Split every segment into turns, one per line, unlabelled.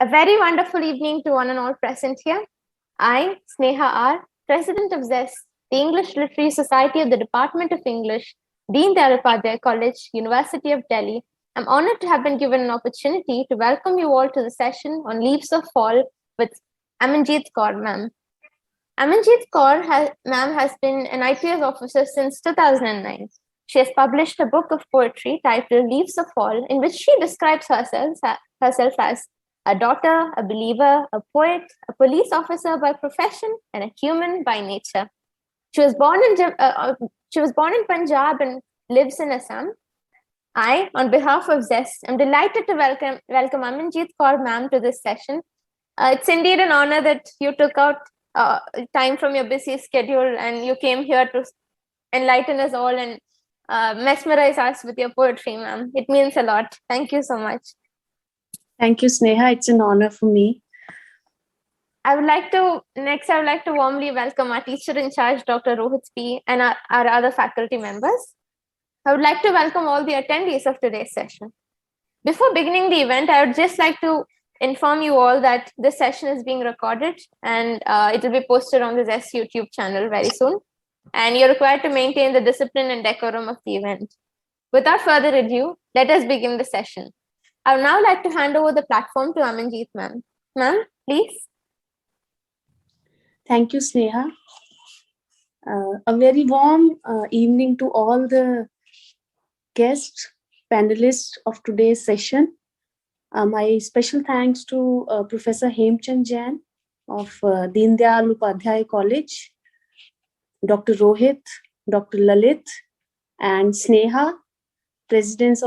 A very wonderful evening to one and all present here. I, Sneha R., President of Zest, the English Literary Society of the Department of English, Deen Dayal Upadhyay College, University of Delhi, am honored to have been given an opportunity to welcome you all to the session on Leaves of Fall with Amanjeet Kaur ma'am. Amanjeet Kaur ma'am has been an IPS officer since 2009. She has published a book of poetry titled Leaves of Fall, in which she describes herself as a daughter, a believer, a poet, a police officer by profession, and a human by nature. She was born in Punjab and lives in Assam. I, on behalf of Zest, am delighted to welcome Amanjeet Kaur ma'am to this session. It's indeed an honor that you took out time from your busy schedule and you came here to enlighten us all and mesmerize us with your poetry, ma'am. It means a lot. Thank you so much.
Thank you, Sneha. It's an honor for me.
I would like to warmly welcome our teacher in charge, Dr. Rohit P, and our other faculty members. I would like to welcome all the attendees of today's session. Before beginning the event, I would just like to inform you all that this session is being recorded and it will be posted on the Zest YouTube channel very soon. And you're required to maintain the discipline and decorum of the event. Without further ado, let us begin the session. I would now like to hand over the platform to Amanjeet ma'am. Ma'am, please.
Thank you, Sneha. A very warm evening to all the guests, panelists of today's session. My special thanks to Professor Hemchand Jain of Deen Dayal Upadhyay College, Dr. Rohit, Dr. Lalit, and Sneha, president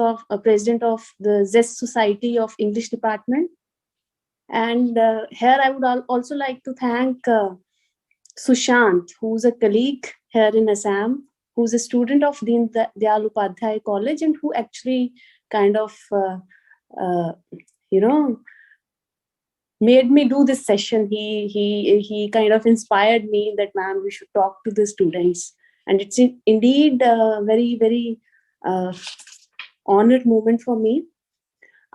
of the Zest Society of English Department. And here I would also like to thank Sushant, who's a colleague here in Assam, who's a student of Deen Dayal Upadhyay College and who actually kind of, made me do this session. He kind of inspired me that, ma'am, we should talk to the students. And it's indeed a very, very honored moment for me.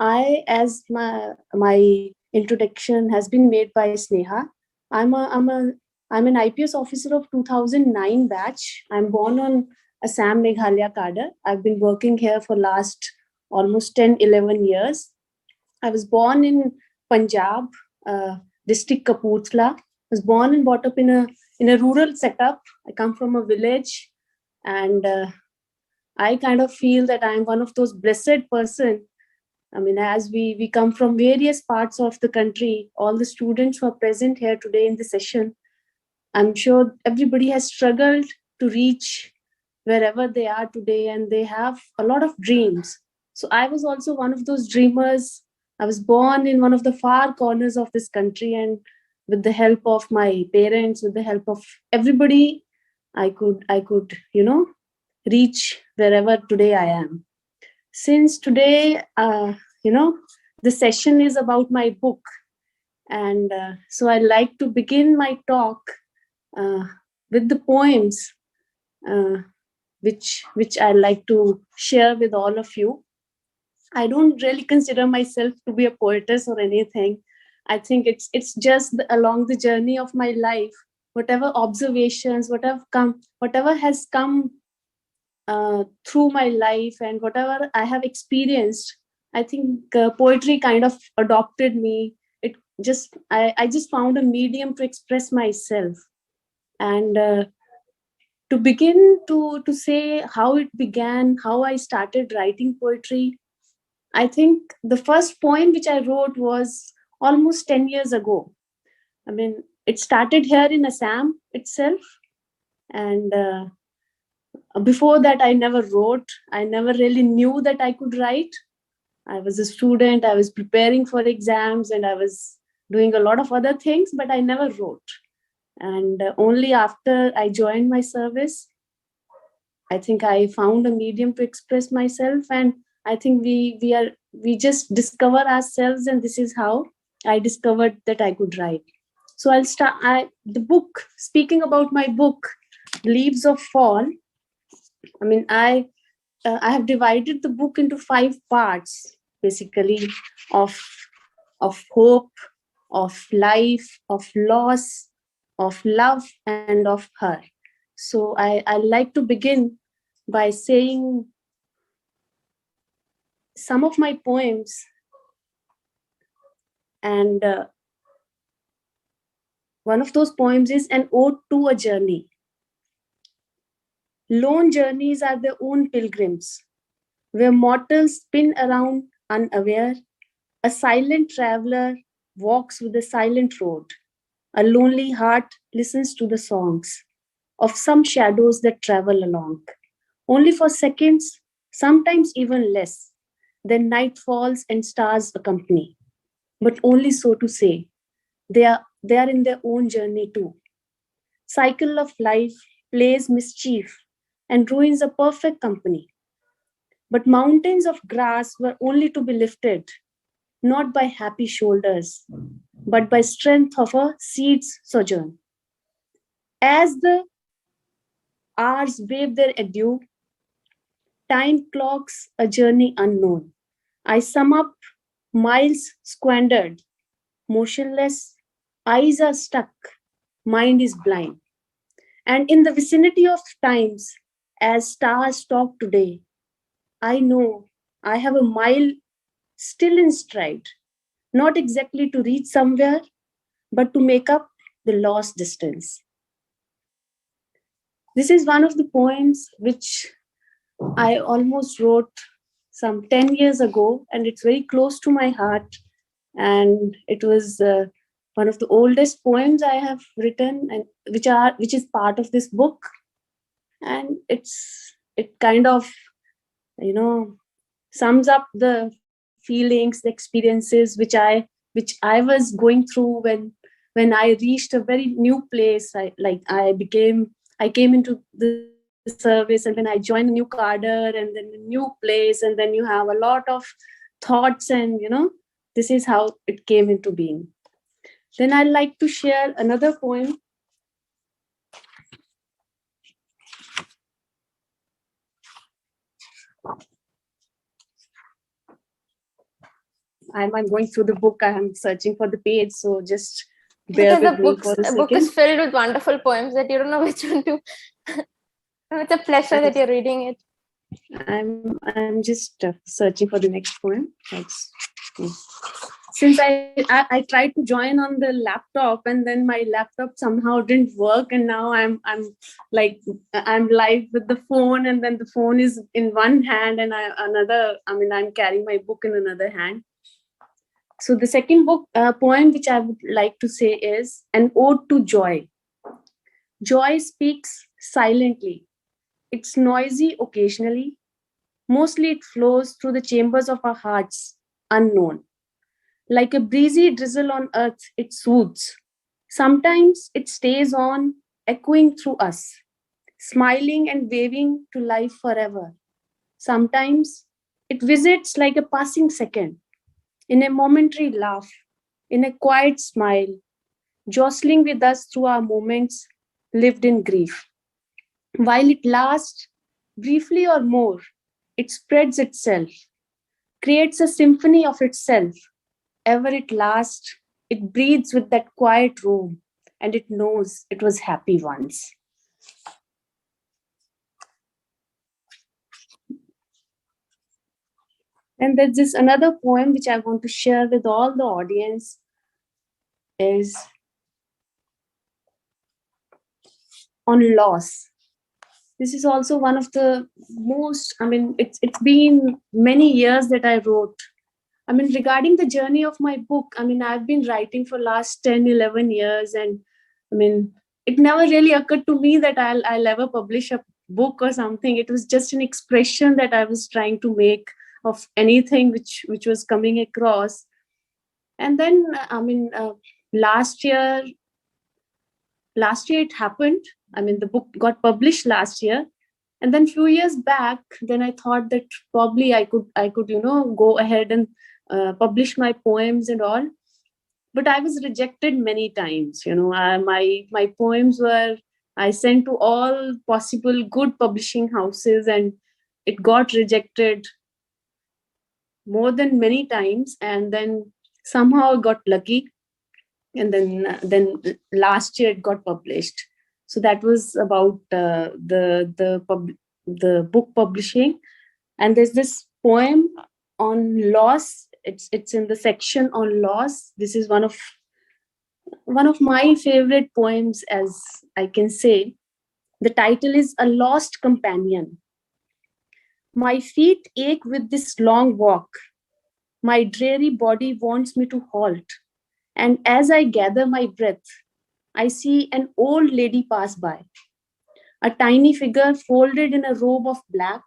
As my introduction has been made by Sneha, I'm an IPS officer of 2009 batch. I'm born on Assam, Meghalaya cadre. I've been working here for last almost 10-11 years. I was born in Punjab, district Kapurthala. I was born and brought up in a rural setup. I come from a village, and I kind of feel that I'm one of those blessed person. I mean, as we come from various parts of the country, all the students who are present here today in the session, I'm sure everybody has struggled to reach wherever they are today, and they have a lot of dreams. So I was also one of those dreamers. I was born in one of the far corners of this country, and with the help of my parents, with the help of everybody, I could, reach wherever today I am. Since today, the session is about my book. And so I like to begin my talk with the poems, which I like to share with all of you. I don't really consider myself to be a poetess or anything. I think it's just along the journey of my life, whatever observations, whatever has come through my life and whatever I have experienced, I think poetry kind of adopted me. I just found a medium to express myself. And to begin to say how it began, how I started writing poetry, I think the first poem which I wrote was almost 10 years ago. I mean, it started here in Assam itself. And before that, I never wrote. I never really knew that I could write. I was a student. I was preparing for exams and I was doing a lot of other things, but I never wrote. And only after I joined my service, I think I found a medium to express myself. And I think we just discover ourselves, and this is how I discovered that I could write. So I'll start the book. Speaking about my book, Leaves of Fall. I mean, I have divided the book into 5 parts, basically, of of hope, of life, of loss, of love, and of her. So I like to begin by saying some of my poems, and one of those poems is An Ode to a Journey. Lone journeys are their own pilgrims, where mortals spin around unaware. A silent traveler walks with a silent road. A lonely heart listens to the songs of some shadows that travel along, only for seconds, sometimes even less. Then night falls and stars accompany, but only so to say. They are in their own journey too. Cycle of life plays mischief and ruins a perfect company. But mountains of grass were only to be lifted, not by happy shoulders, but by strength of a seed's sojourn. As the hours wave their adieu, time clocks a journey unknown. I sum up miles squandered, motionless, eyes are stuck, mind is blind. And in the vicinity of times, as stars talk today, I know I have a mile still in stride, not exactly to reach somewhere, but to make up the lost distance. This is one of the poems which I almost wrote some 10 years ago, and it's very close to my heart. And it was one of the oldest poems I have written, and which is part of this book. And it kind of, you know, sums up the feelings, the experiences which I was going through when I reached a very new place. I came into the service, and then I joined a new cadre, and then a new place, and then you have a lot of thoughts, and this is how it came into being. Then I'd like to share another poem. I'm going through the book. I'm searching for the page, so just bear
Because
with me for a
the book is
second.
filled with wonderful poems that you don't know which one to. It's a pleasure that you're reading it.
I'm just searching for the next poem. Since I tried to join on the laptop, and then my laptop somehow didn't work, and now I'm live with the phone, and then the phone is in one hand, and I'm carrying my book in another hand. So the second poem which I would like to say is An Ode to Joy. Joy speaks silently. It's noisy occasionally. Mostly it flows through the chambers of our hearts, unknown. Like a breezy drizzle on earth, it soothes. Sometimes it stays on, echoing through us, smiling and waving to life forever. Sometimes it visits like a passing second, in a momentary laugh, in a quiet smile, jostling with us through our moments lived in grief. While it lasts, briefly or more, it spreads itself, creates a symphony of itself. Ever it lasts, it breathes with that quiet room, and it knows it was happy once. And there's this another poem which I want to share with all the audience is on loss. This is also one of the most, it's been many years that I wrote. Regarding the journey of my book, I've been writing for last 10, 11 years. And it never really occurred to me that I'll ever publish a book or something. It was just an expression that I was trying to make of anything which was coming across. And then, last year it happened. The book got published last year. And then few years back, then I thought that probably I could go ahead and publish my poems and all. But I was rejected many times. My poems were, I sent to all possible good publishing houses, and it got rejected more than many times. And then Somehow I got lucky, and then last year it got published. So that was about the book publishing. And there's this poem on loss. It's in the section on loss. This is one of my favorite poems, as I can say. The title is A Lost Companion. My feet ache with this long walk. My dreary body wants me to halt. And as I gather my breath, I see an old lady pass by. A tiny figure folded in a robe of black,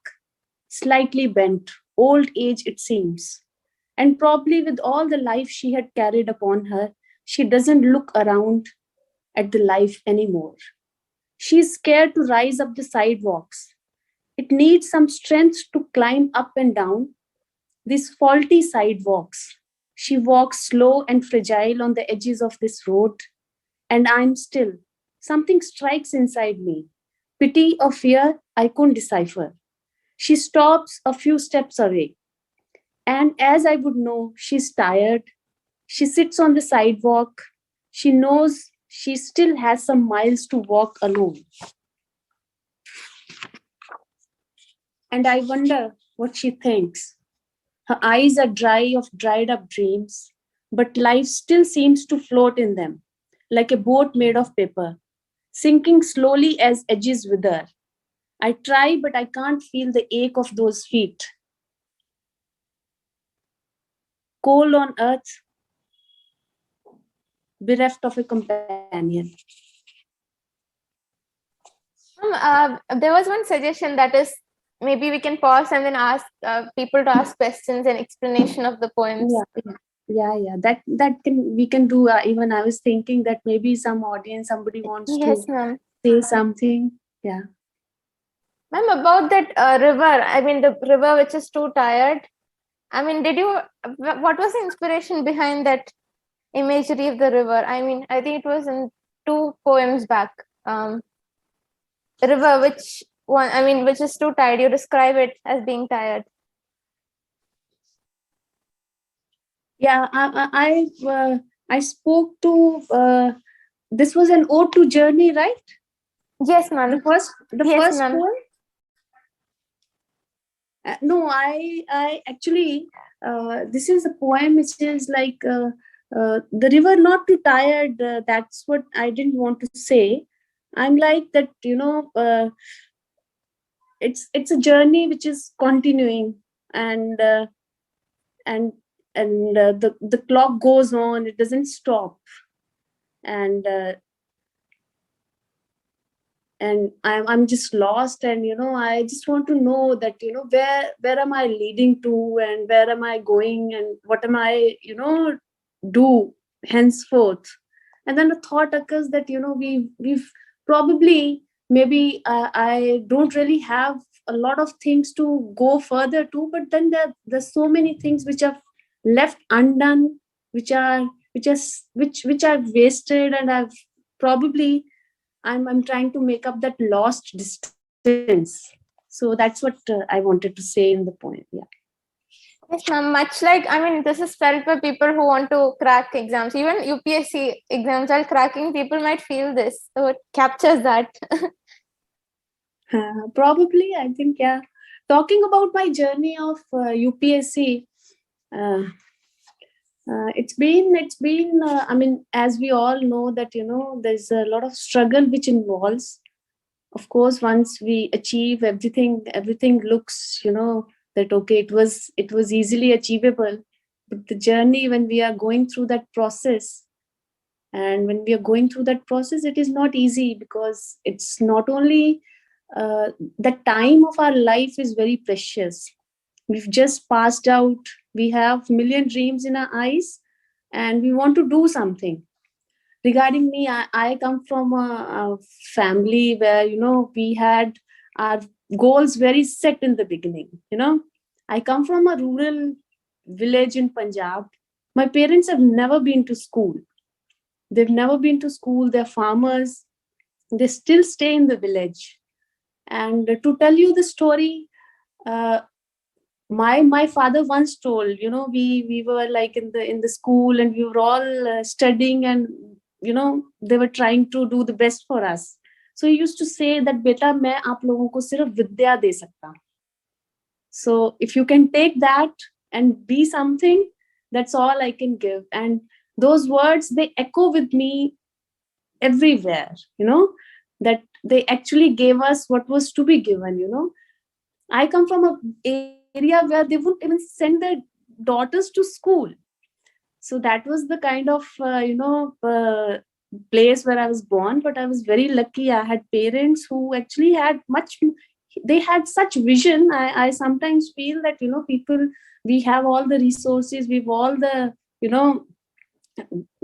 slightly bent, old age it seems. And probably with all the life she had carried upon her, she doesn't look around at the life anymore. She's scared to rise up the sidewalks. It needs some strength to climb up and down these faulty sidewalks. She walks slow and fragile on the edges of this road, and I'm still. Something strikes inside me. Pity or fear, I couldn't decipher. She stops a few steps away, and as I would know, she's tired. She sits on the sidewalk. She knows she still has some miles to walk alone. And I wonder what she thinks. Her eyes are dry of dried up dreams, but life still seems to float in them, like a boat made of paper, sinking slowly as edges wither. I try, but I can't feel the ache of those feet. Cold on earth, bereft of a companion.
There was one suggestion, that is, maybe we can pause and then ask people to ask questions and explanation of the poems.
Yeah. That we can do. Even I was thinking that maybe some audience, somebody wants
Yes,
to
ma'am.
say something. Yeah.
Ma'am, about that river, I mean, the river which is too tired. I mean, what was the inspiration behind that imagery of the river? I mean, I think it was in 2 poems back. The river, which one, I mean, which is too tired. You describe it as being tired.
Yeah, I spoke to. This was an ode to journey, right?
Yes, ma'am.
The
Yes,
first
ma'am.
poem. No, I actually this is a poem which is like the river not too tired. That's what I didn't want to say. I'm like that, it's a journey which is continuing, and and the clock goes on, it doesn't stop, and I'm just lost, and I just want to know that where am I leading to, and where am I going, and what am I do henceforth. And then the thought occurs that we've probably, maybe I don't really have a lot of things to go further to, but then there's so many things which are left undone, which are which I've wasted, and I've probably I'm trying to make up that lost distance. So that's what I wanted to say in the poem. Yeah.
Yes, ma'am. Much like, I mean, this is felt by people who want to crack exams. Even UPSC exams, while cracking, people might feel this. So it captures that.
Probably, I think, yeah. Talking about my journey of UPSC, it's been I mean, as we all know that there's a lot of struggle which involves. Of course, once we achieve everything looks that okay, it was easily achievable. But the journey, when we are going through that process, and when we are going through that process, it is not easy, because it's not only the time of our life is very precious. We've just passed out, we have million dreams in our eyes, and we want to do something. Regarding me, I come from a family where we had our goals very set in the beginning. I come from a rural village in Punjab. My parents have never been to school. They've never been to school. They're farmers. They still stay in the village. And to tell you the story, uh, My father once told, we were like in the school, and we were all studying, and they were trying to do the best for us. So he used to say that, beta main aap logon ko sirf vidya de sakta hu. So if you can take that and be something, that's all I can give. And those words, they echo with me everywhere, that they actually gave us what was to be given. I come from a area where they wouldn't even send their daughters to school. So that was the kind of place where I was born. But I was very lucky. I had parents who actually had much. They had such vision. I sometimes feel that people, we have all the resources, we've all the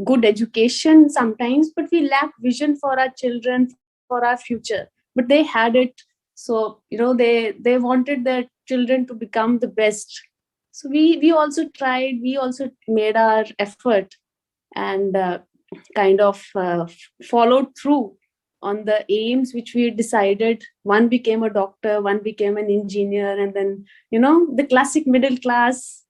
good education sometimes, but we lack vision for our children, for our future. But they had it. So they wanted their children to become the best. So we also tried, we also made our effort, and kind of followed through on the aims which we decided. One became a doctor, one became an engineer, and then the classic middle class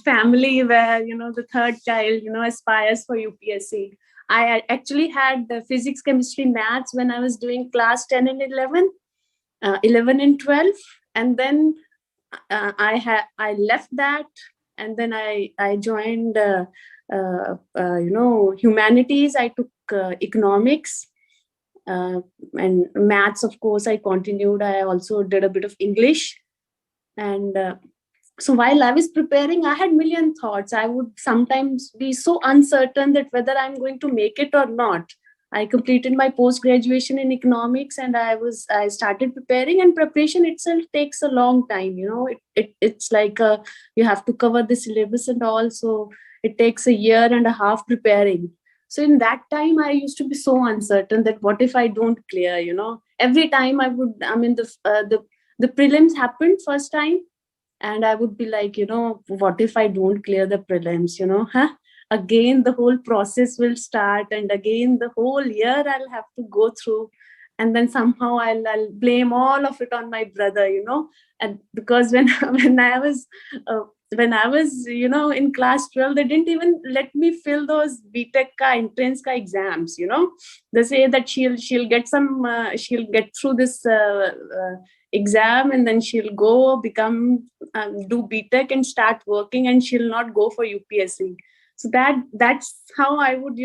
family where the third child aspires for UPSC. I actually had physics, chemistry, maths when I was doing class 10 and 11, 11 and 12. And then I left that, and then I joined humanities. I took economics, and maths, of course, I continued. I also did a bit of English. And so while I was preparing, I had million thoughts. I would sometimes be so uncertain that whether I'm going to make it or not. I completed my post graduation in economics, and I started preparing. And preparation itself takes a long time. It's like you have to cover the syllabus and all. So it takes a year and a half preparing. So in that time, I used to be so uncertain that what if I don't clear? Every time the prelims happened first time, and I would be like, what if I don't clear the prelims? Again the whole process will start, and again the whole year I'll have to go through. And then somehow I'll blame all of it on my brother. And because when uh, I was in class 12, they didn't even let me fill those BTech ka entrance ka exams. They say that she'll get she'll get through this exam, and then she'll go become do BTech and start working, and she'll not go for UPSC. So that's how I would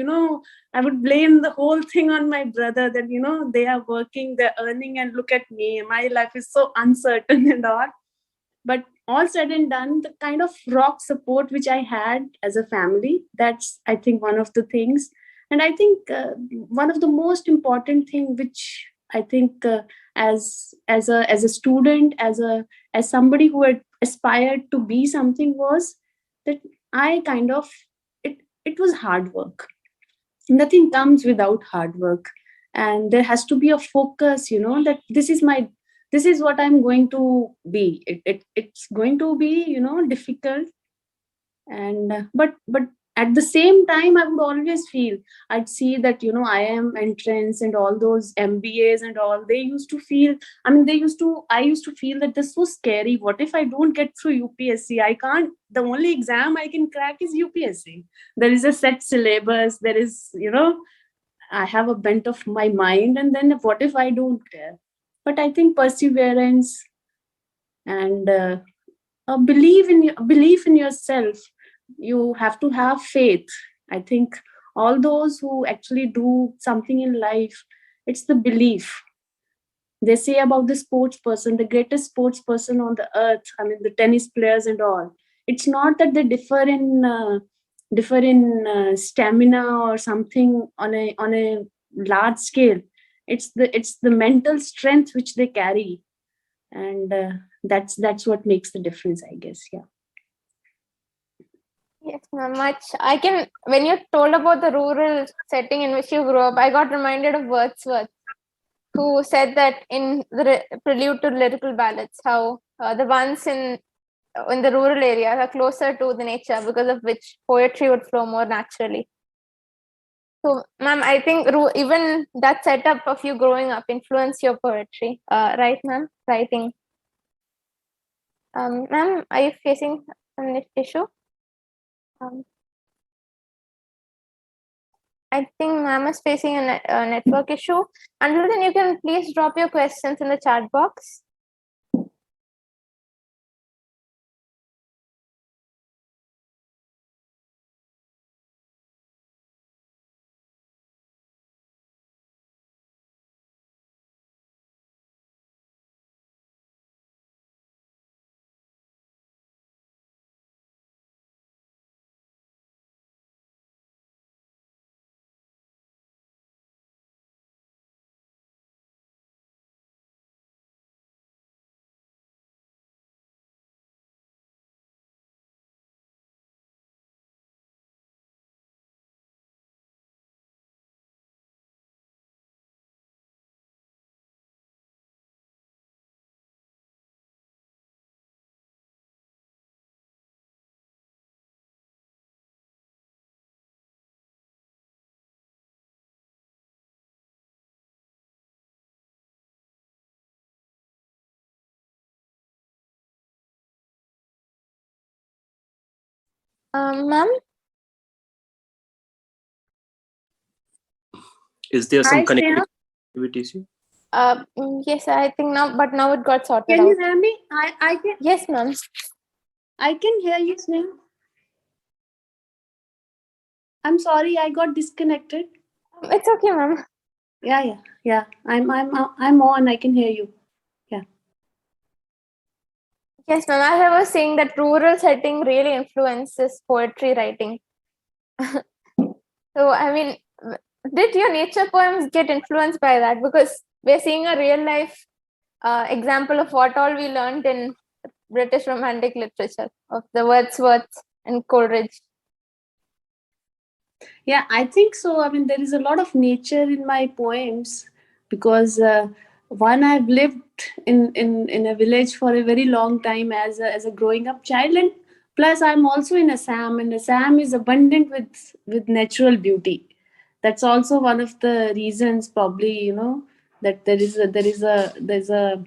I would blame the whole thing on my brother, that they are working, they're earning, and look at me, my life is so uncertain and all. But all said and done, the kind of rock support which I had as a family, that's, I think, one of the things. And I think one of the most important thing which I think as a student, as somebody who had aspired to be something, was that I kind of, it was hard work. Nothing comes without hard work, and there has to be a focus, that this is what I'm going to be. It's going to be difficult. And but at the same time, I would always feel, I'd see that I am entrance and all those MBAs and all, they used to feel, I used to feel that this was scary. What if I don't get through UPSC? I can't, the only exam I can crack is UPSC. There is a set syllabus, there is I have a bent of my mind, and then what if I don't care? But I think perseverance and a belief in yourself, you have to have faith. I think all those who actually do something in life, it's the belief. They say about the sports person, the greatest sports person on the earth, the tennis players and all, it's not that they differ in stamina or something on a large scale. It's the mental strength which they carry, and that's what makes the difference, I guess. Yeah.
Yes, ma'am, much. I can, when you told about the rural setting in which you grew up, I got reminded of Wordsworth, who said that in the prelude to lyrical ballads, how the ones in the rural areas are closer to the nature, because of which poetry would flow more naturally. So, ma'am, I think even that setup of you growing up influenced your poetry, right, ma'am? Writing. Ma'am, are you facing an issue? I think ma'am is facing a network issue. Until then, you can please drop your questions in the chat box. Ma'am?
Is there some
Hi, Sneha.
connectivity issue?
Yes, I think now, but now it got sorted
Can
out.
you hear me? I can.
Yes, ma'am.
I can hear you, Sneha. I'm sorry, I got disconnected.
It's okay, ma'am.
Yeah. I'm on. I can hear you. Yeah.
Yes, ma'am. As I was saying, that rural setting really influences poetry writing. So, I mean, did your nature poems get influenced by that? Because we're seeing a real life example of what all we learned in British Romantic literature of the Wordsworth and Coleridge.
Yeah, I think so. I mean, there is a lot of nature in my poems because one, I've lived in a village for a very long time as a growing up child, and plus I'm also in Assam, and Assam is abundant with natural beauty. That's also one of the reasons, probably, that there's a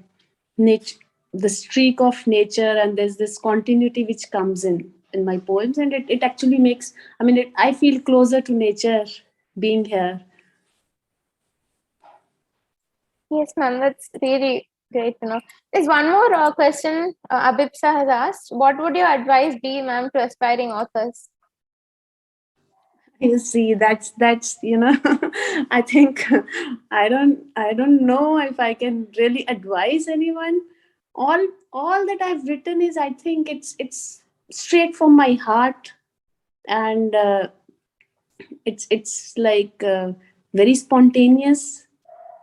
nature, the streak of nature, and there's this continuity which comes in my poems, and it actually makes, I mean, I feel closer to nature being here.
Yes, ma'am. That's really great to know. There's one more question Abipsa has asked. What would your advice be, ma'am, to aspiring authors?
You see, that's I think I don't know if I can really advise anyone. All that I've written is, I think it's straight from my heart, and it's like very spontaneous.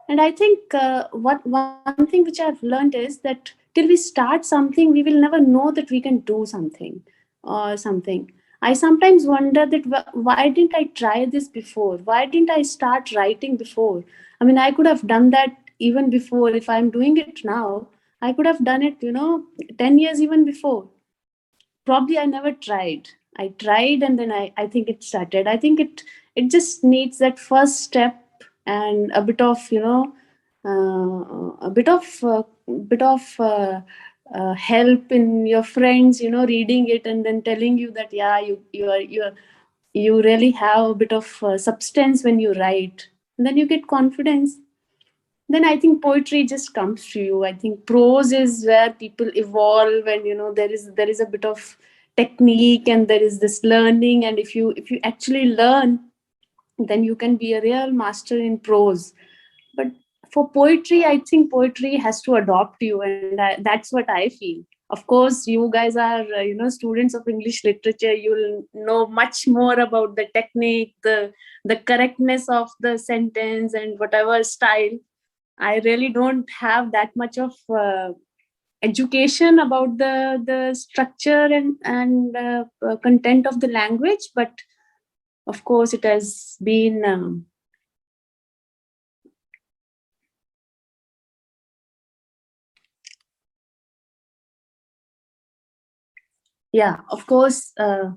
And I think what one thing which I've learned is that till we start something, we will never know that we can do something or something. I sometimes wonder that why didn't I try this before? Why didn't I start writing before? I mean, I could have done that even before. If I'm doing it now, I could have done it, 10 years even before. Probably I never tried. I tried, and then I think it started. I think it just needs that first step, and a bit of, help in your friends, reading it and then telling you that, yeah, you really have a bit of substance when you write, and then you get confidence. Then I think poetry just comes to you. I think prose is where people evolve, and there is a bit of technique, and there is this learning, and if you actually learn, then you can be a real master in prose. But for poetry, I think poetry has to adopt you, and that's what I feel. Of course, you guys are students of English literature. You'll know much more about the technique, the correctness of the sentence, and whatever style. I really don't have that much of education about the structure and content of the language, but of course, it has been. Yeah, of course. I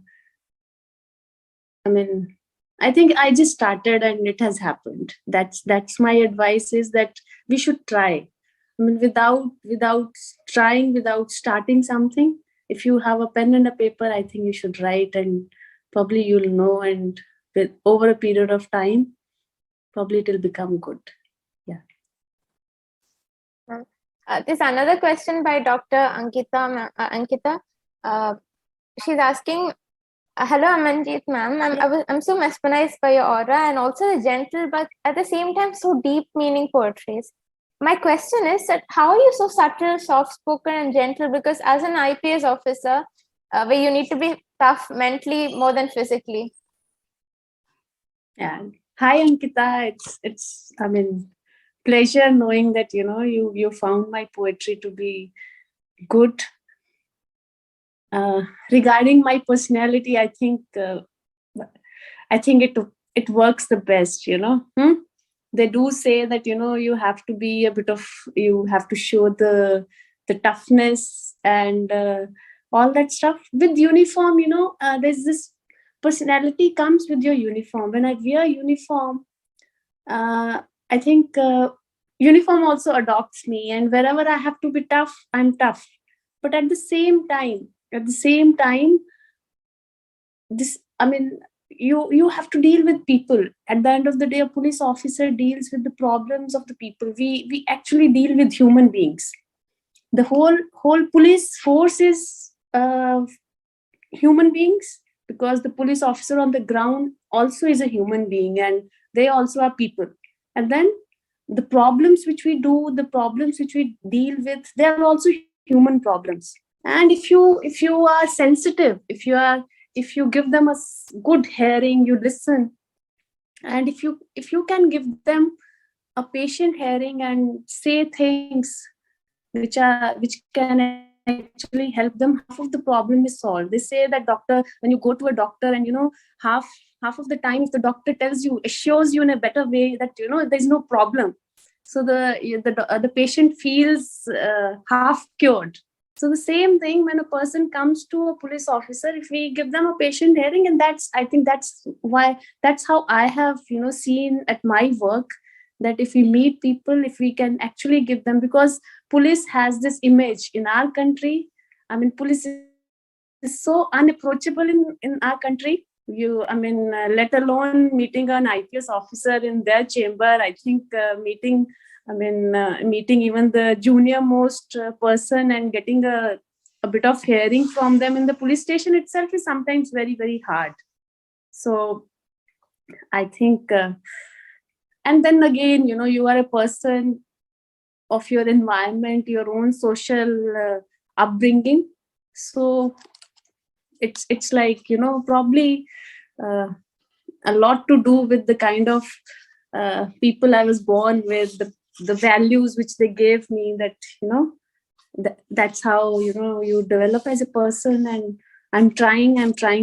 mean, I think I just started and it has happened. That's my advice, is that we should try. I mean, without trying, without starting something, if you have a pen and a paper, I think you should write, and probably you'll know, and with over a period of time, probably it'll become good. Yeah.
There's another question by Dr. Ankita. She's asking, hello, Amanjeet ma'am. I'm so mesmerized by your aura and also the gentle, but at the same time, so deep meaning poetries. My question is that how are you so subtle, soft-spoken and gentle? Because as an IPS officer, where you need to be tough mentally more than physically.
Yeah. Hi, Ankita. It's I mean, pleasure knowing that you found my poetry to be good. Regarding my personality, I think it works the best. They do say that you have to be you have to show the toughness and all that stuff with uniform. There's this personality comes with your uniform. When I wear uniform, I think uniform also adopts me, and wherever I have to be tough, I'm tough. But at the same time, this I mean, you have to deal with people. At the end of the day, a police officer deals with the problems of the people. We actually deal with human beings. The whole police force is human beings, because the police officer on the ground also is a human being, and they also are people. And then the problems which we deal with, they are also human problems. And if you are sensitive, if you give them a good hearing, you listen, and if you can give them a patient hearing and say things which can actually help them, half of the problem is solved. They say that doctor, when you go to a doctor, and half of the time, if the doctor tells you, assures you in a better way that there's no problem, so the patient feels half cured. So the same thing when a person comes to a police officer, if we give them a patient hearing, and I think that's how I have seen at my work, that if we meet people, if we can actually give them, because police has this image in our country. I mean, police is so unapproachable in our country. Let alone meeting an IPS officer in their chamber. I think meeting even the junior most person and getting a bit of hearing from them in the police station itself is sometimes very, very hard. So I think, and then again, you are a person of your environment, your own social upbringing. So it's like, probably a lot to do with the kind of people I was born with, the values which they gave me, that that's how you develop as a person. And I'm trying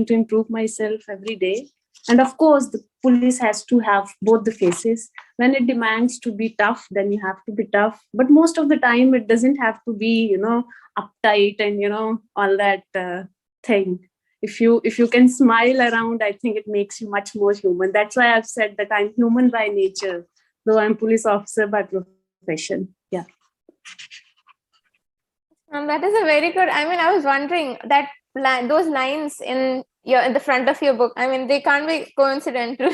to improve myself every day. And of course, the police has to have both the faces. When it demands to be tough, then you have to be tough. But most of the time, it doesn't have to be, uptight and, all that thing. If you can smile around, I think it makes you much more human. That's why I've said that I'm human by nature, though I'm police officer by profession. Yeah.
That is a very good. I was wondering that those lines in the front of your book. They can't be coincidental.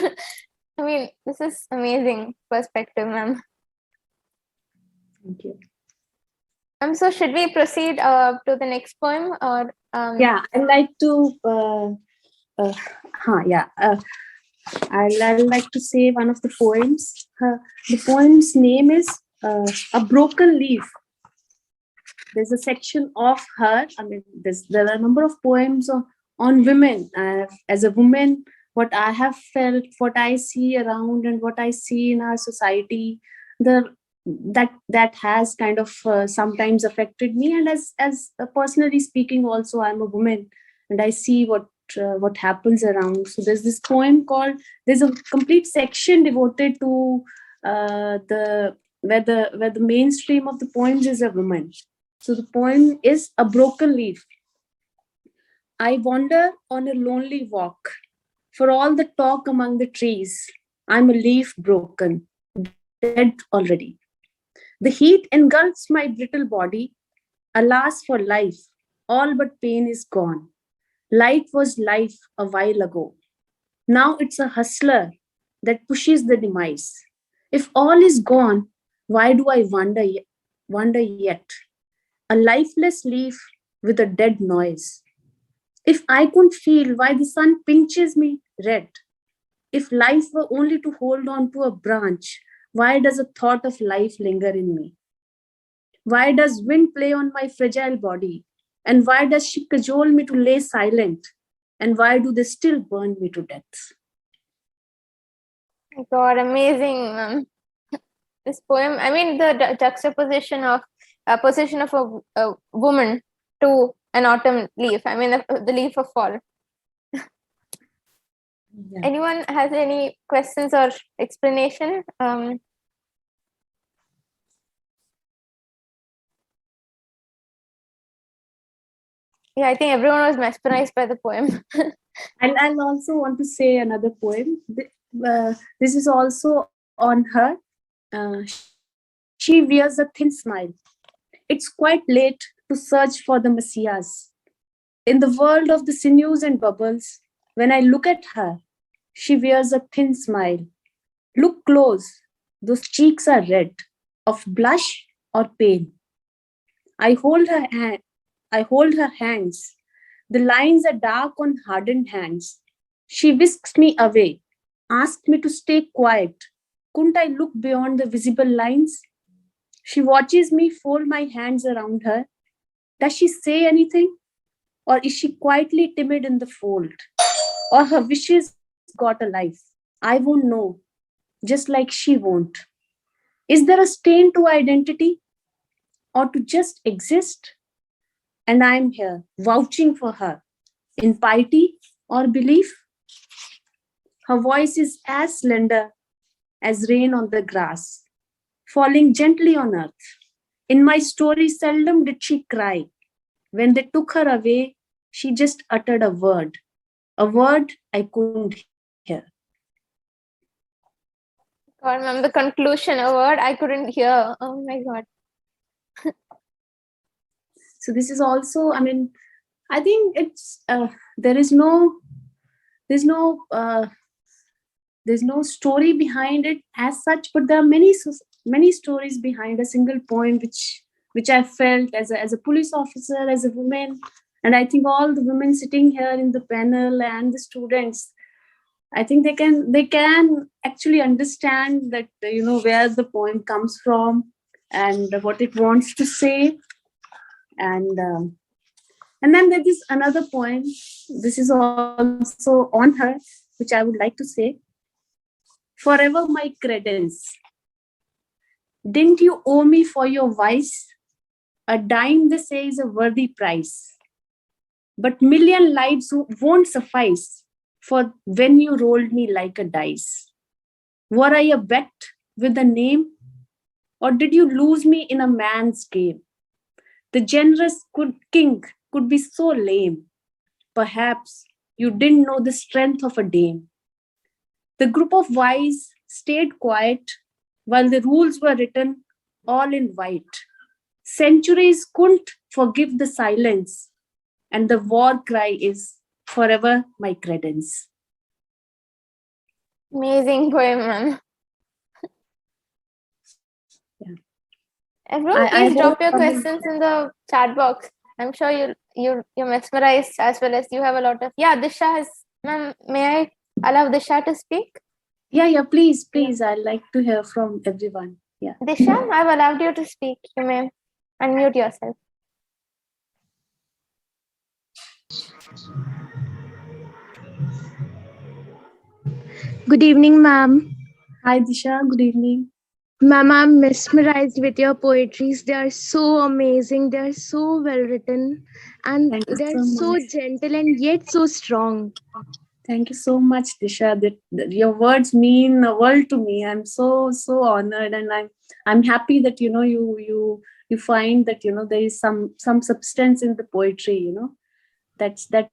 This is amazing perspective, ma'am.
Thank you.
So should we proceed to the next poem, or?
Yeah, I'd like to. I'd like to say one of the poems. The poem's name is "A Broken Leaf." There's a section of her. There are a number of poems on women. As a woman, what I have felt, what I see around, and what I see in our society, that has kind of sometimes affected me. And as personally speaking, also I'm a woman, and I see what happens around. So there's this poem called. There's a complete section devoted to where the mainstream of the poems is a woman. So the poem is "A Broken Leaf." I wander on a lonely walk. For all the talk among the trees, I'm a leaf broken, dead already. The heat engulfs my brittle body. Alas for life, all but pain is gone. Light was life a while ago. Now it's a hustler that pushes the demise. If all is gone, why do I wonder yet? A lifeless leaf with a dead noise. If I could feel why the sun pinches me red, if life were only to hold on to a branch, why does a thought of life linger in me? Why does wind play on my fragile body? And why does she cajole me to lay silent? And why do they still burn me to death?
God, amazing. This poem, I mean, the juxtaposition of a position of a woman to an autumn leaf. I mean, the leaf of fall.
Yeah.
Anyone has any questions or explanation? Yeah, I think everyone was mesmerized by the poem.
And I'll also want to say another poem. This is also on her. She wears a thin smile. It's quite late to search for the messiahs. In the world of the sinews and bubbles, when I look at her, she wears a thin smile. Look close. Those cheeks are red, of blush or pain. I hold her hand. I hold her hands. The lines are dark on hardened hands. She whisks me away, asks me to stay quiet. Couldn't I look beyond the visible lines? She watches me fold my hands around her. Does she say anything? Or is she quietly timid in the fold? Or her wishes got a life? I won't know, just like she won't. Is there a stain to identity or to just exist? And I'm here, vouching for her in piety or belief. Her voice is as slender as rain on the grass, falling gently on earth. In my story, seldom did she cry. When they took her away, she just uttered a word I couldn't hear.
God, ma'am, the conclusion, a word I couldn't hear. Oh my God.
So this is also, I mean, I think it's there's no story behind it as such, but there are many stories behind a single poem which I felt as a police officer, as a woman, and I think all the women sitting here in the panel and the students, I think they can actually understand that where the poem comes from and what it wants to say, and then there is another poem. This is also on her, which I would like to say. Forever my credence. Didn't you owe me for your vice? A dime, they say, is a worthy price. But million lives won't suffice for when you rolled me like a dice. Were I a bet with a name? Or did you lose me in a man's game? The generous king could be so lame. Perhaps you didn't know the strength of a dame. The group of wise stayed quiet while the rules were written all in white. Centuries couldn't forgive the silence, and the war cry is forever my credence.
Amazing poem, ma'am.
Yeah.
Everyone, please drop your questions in the chat box. I'm sure you're mesmerized as well as you have a lot of. Yeah, Disha has. Ma'am, may I allow Disha to speak?
Yeah, please. I'd like to hear from everyone. Yeah.
Disha, I've allowed you to speak. You may unmute yourself.
Good evening, ma'am.
Hi, Disha. Good evening.
Ma'am, I'm mesmerized with your poetries. They are so amazing. They are so well written. And they're so gentle and yet so strong.
Thank you so much, Disha. That your words mean a world to me. I'm so honored, and I'm happy that you find that there is some substance in the poetry. That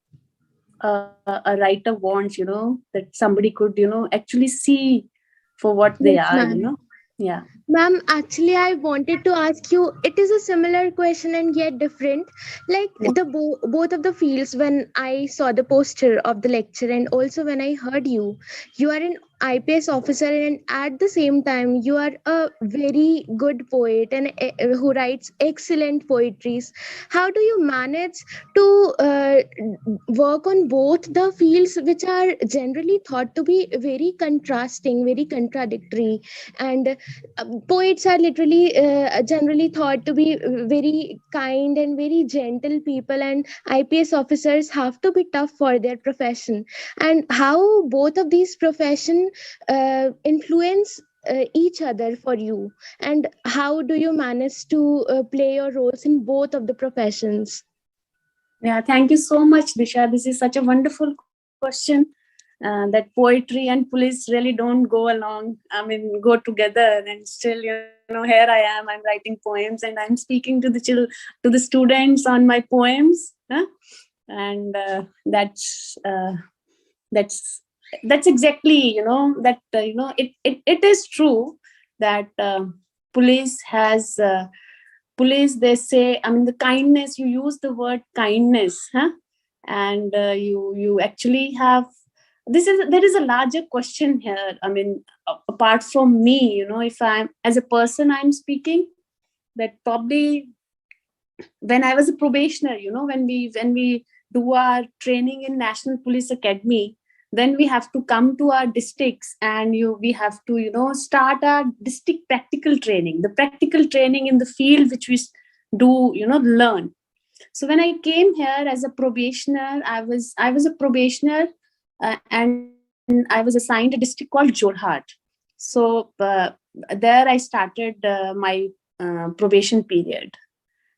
a writer wants. That somebody could actually see for what they
Yes,
are.
ma'am.
Yeah.
Ma'am, actually, I wanted to ask you, it is a similar question and yet different. Like
Yeah.
the both of the fields, when I saw the poster of the lecture and also when I heard you are an IPS officer and at the same time you are a very good poet and who writes excellent poetries. How do you manage to work on both the fields which are generally thought to be very contrasting, very contradictory, and poets are literally generally thought to be very kind and very gentle people, and IPS officers have to be tough for their profession, and how both of these profession influence each other for you, and how do you manage to play your roles in both of the professions?
Yeah, thank you so much, Disha. This is such a wonderful question. That poetry and police really don't go along. I mean, go together. And still, here I am. I'm writing poems, and I'm speaking to to the students on my poems. Huh? And that's that's exactly that it is true that police has. Police, they say, I mean, the kindness, you use the word kindness, huh? And you actually have, there is a larger question here. I mean, apart from me, if I'm, as a person, I'm speaking, that probably when I was a probationer, when we do our training in National Police Academy, then we have to come to our districts, and we have to start our district practical training, the practical training in the field which we do learn. So when I came here as a probationer, I was a probationer, and I was assigned a district called Jorhat. So there I started my probation period.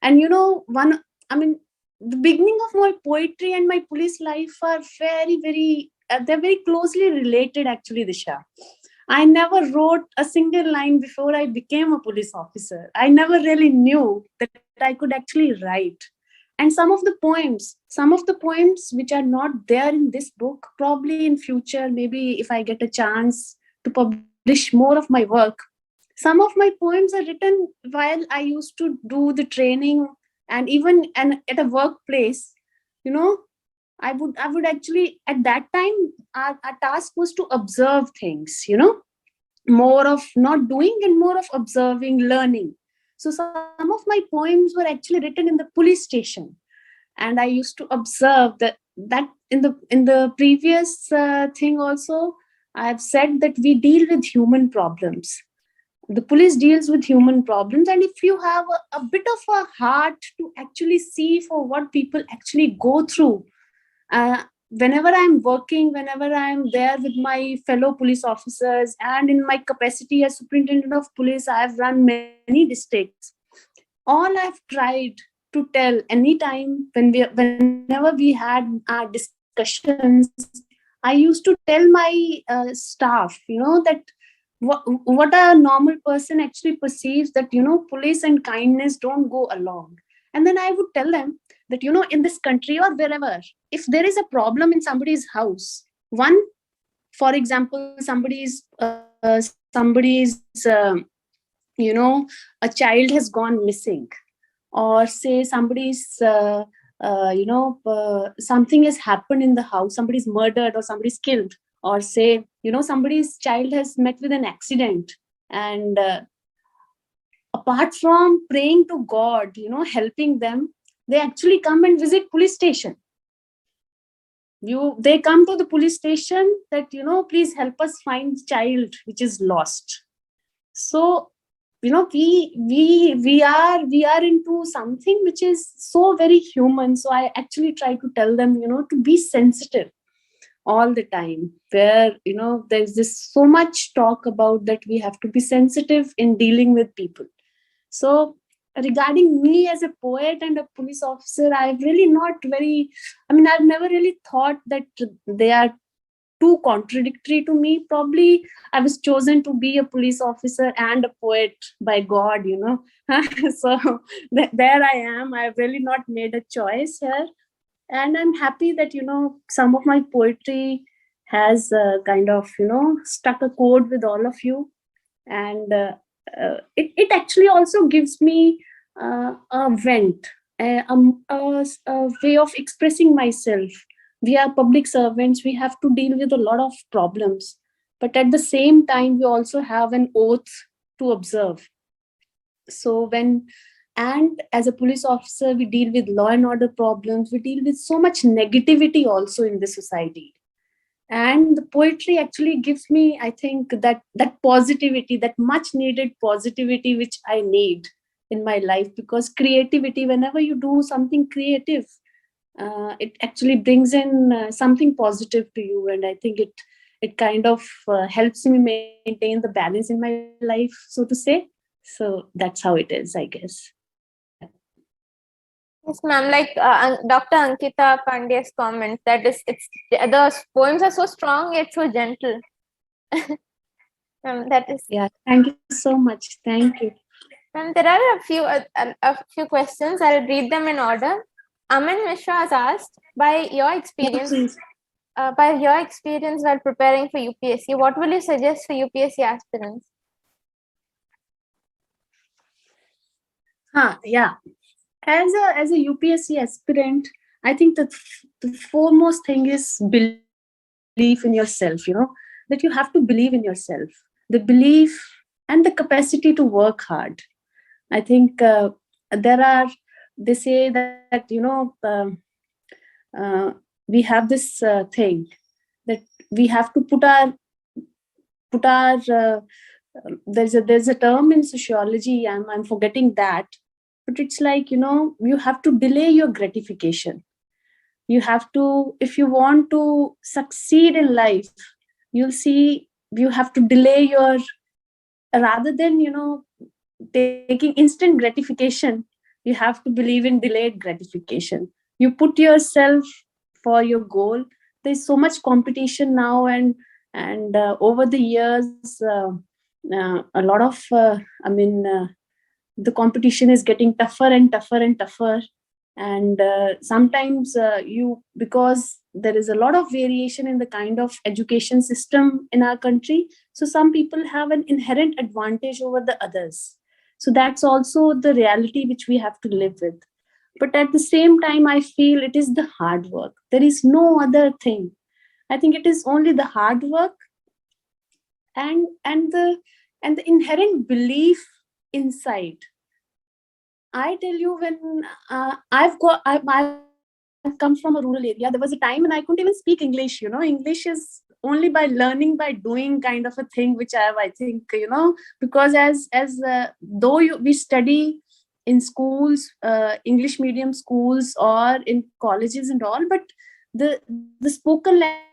And one, I mean, the beginning of my poetry and my police life are very they're very closely related, actually, Disha. I never wrote a single line before I became a police officer. I never really knew that I could actually write. And some of the poems which are not there in this book, probably in future, maybe if I get a chance to publish more of my work, some of my poems are written while I used to do the training, and even and at a workplace. you know I would actually, at that time, our task was to observe things, more of not doing and more of observing, learning. So some of my poems were actually written in the police station, and I used to observe that in the previous thing also, I have said that we deal with human problems. The police deals with human problems, and if you have a bit of a heart to actually see for what people actually go through, whenever I'm working, whenever I'm there with my fellow police officers, and in my capacity as superintendent of police, I have run many districts. All I've tried to tell, anytime whenever we had our discussions, I used to tell my staff, that what a normal person actually perceives, that police and kindness don't go along. And then I would tell them that in this country or wherever, if there is a problem in somebody's house, one, for example, a child has gone missing, or say something has happened in the house, somebody's murdered or somebody's killed, or say somebody's child has met with an accident, and apart from praying to God, helping them, they actually come and visit police station. They come to the police station that please help us find child which is lost. So we are into something which is so very human. So I actually try to tell them to be sensitive all the time, where there's this so much talk about that we have to be sensitive in dealing with people. So regarding me as a poet and a police officer, I've never really thought that they are too contradictory to me. Probably I was chosen to be a police officer and a poet by God. So there I am. I've really not made a choice here, and I'm happy that some of my poetry has kind of struck a chord with all of you. And it actually also gives me a vent, a way of expressing myself. We are public servants, we have to deal with a lot of problems, but at the same time we also have an oath to observe. So when, and as a police officer, we deal with law and order problems, we deal with so much negativity also in the society. And the poetry actually gives me, I think, that positivity, that much needed positivity which I need in my life. Because creativity, whenever you do something creative, it actually brings in something positive to you. And I think it kind of helps me maintain the balance in my life, so to say. So that's how it is, I guess.
Yes, ma'am. Like Dr. Ankita Pandey's comment, that is, the poems are so strong yet so gentle. That is.
Yeah. Thank you so much. Thank you.
Ma'am, there are a few questions. I'll read them in order. Aman Mishra has asked, by your experience,
Yes,
while preparing for UPSC, what will you suggest for UPSC aspirants?
Yeah. As a UPSC aspirant, I think that the foremost thing is belief in yourself. That you have to believe in yourself. The belief and the capacity to work hard. I think they say that we have this thing that we have to put our there's a term in sociology. I'm forgetting that, but it's like, you have to delay your gratification. You have to, if you want to succeed in life, you'll see, you have to delay your, rather than taking instant gratification, you have to believe in delayed gratification. You put yourself for your goal. There's so much competition now, and over the years, a lot of the competition is getting tougher and tougher and tougher. And sometimes because there is a lot of variation in the kind of education system in our country, so some people have an inherent advantage over the others. So that's also the reality which we have to live with. But at the same time, I feel it is the hard work. There is no other thing. I think it is only the hard work and the inherent belief inside. I tell you, when I've come from a rural area, there was a time when I couldn't even speak English. English is only by learning, by doing, kind of a thing, which I think, because though we study in schools, English medium schools, or in colleges and all, but the spoken language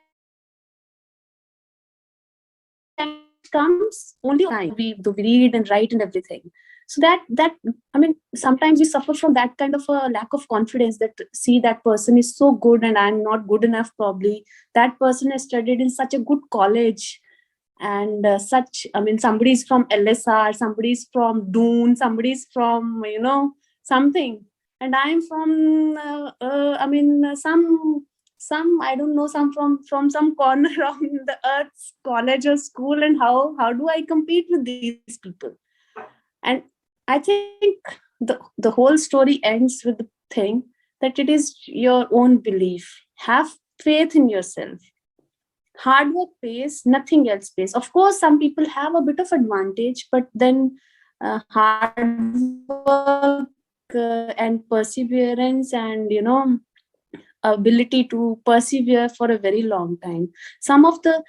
comes only online. We read and write and everything. So that I mean, sometimes we suffer from that kind of a lack of confidence, that see, that person is so good and I'm not good enough. Probably that person has studied in such a good college, and somebody's from LSR, somebody's from Doon, somebody's from something, and I'm from some, I don't know, some from some corner of the earth's college or school. And how do I compete with these people? And I think the whole story ends with the thing that it is your own belief. Have faith in yourself. Hard work pays, nothing else pays. Of course, some people have a bit of advantage, but then hard work and perseverance, and ability to persevere for a very long time. Some of the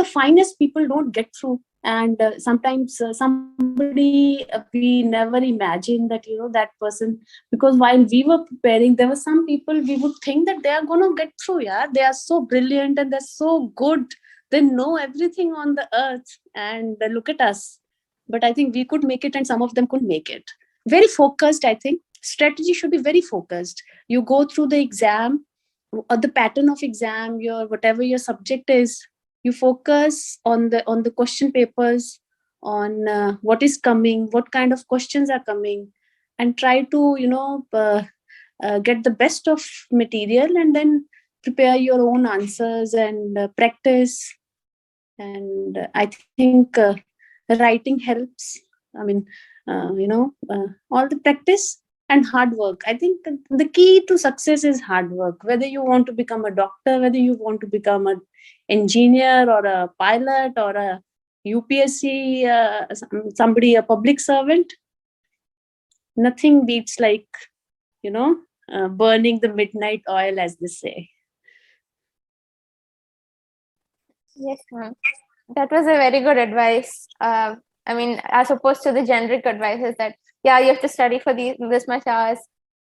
finest people don't get through. And sometimes somebody we never imagined that that person, because while we were preparing, there were some people we would think that they are going to get through. Yeah, they are so brilliant and they're so good, they know everything on the earth, and look at us. But I think we could make it and some of them couldn't make it. Very focused, I think. Strategy should be very focused. You go through the exam, or the pattern of exam, your whatever your subject is, you focus on the question papers, on what is coming, what kind of questions are coming, and try to get the best of material, and then prepare your own answers and practice. And I think writing helps. I mean, all the practice and hard work. I think the key to success is hard work. Whether you want to become a doctor, whether you want to become an engineer or a pilot or a UPSC, somebody, a public servant, nothing beats like, burning the midnight oil, as they say.
Yes, ma'am. That was a very good advice. I mean, as opposed to the generic advices that, yeah, you have to study for this much hours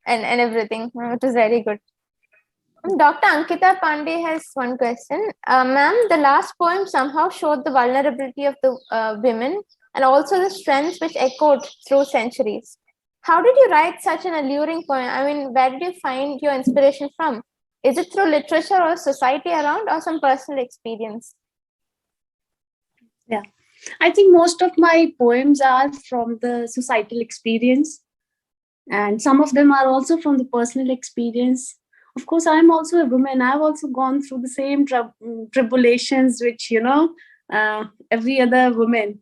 and everything. It was very good. Dr. Ankita Pandey has one question. Ma'am, the last poem somehow showed the vulnerability of the women and also the strengths which echoed through centuries. How did you write such an alluring poem? I mean, where did you find your inspiration from? Is it through literature or society around or some personal experience?
Yeah, I think most of my poems are from the societal experience, and some of them are also from the personal experience. Of course, I'm also a woman. I've also gone through the same tribulations, which every other woman.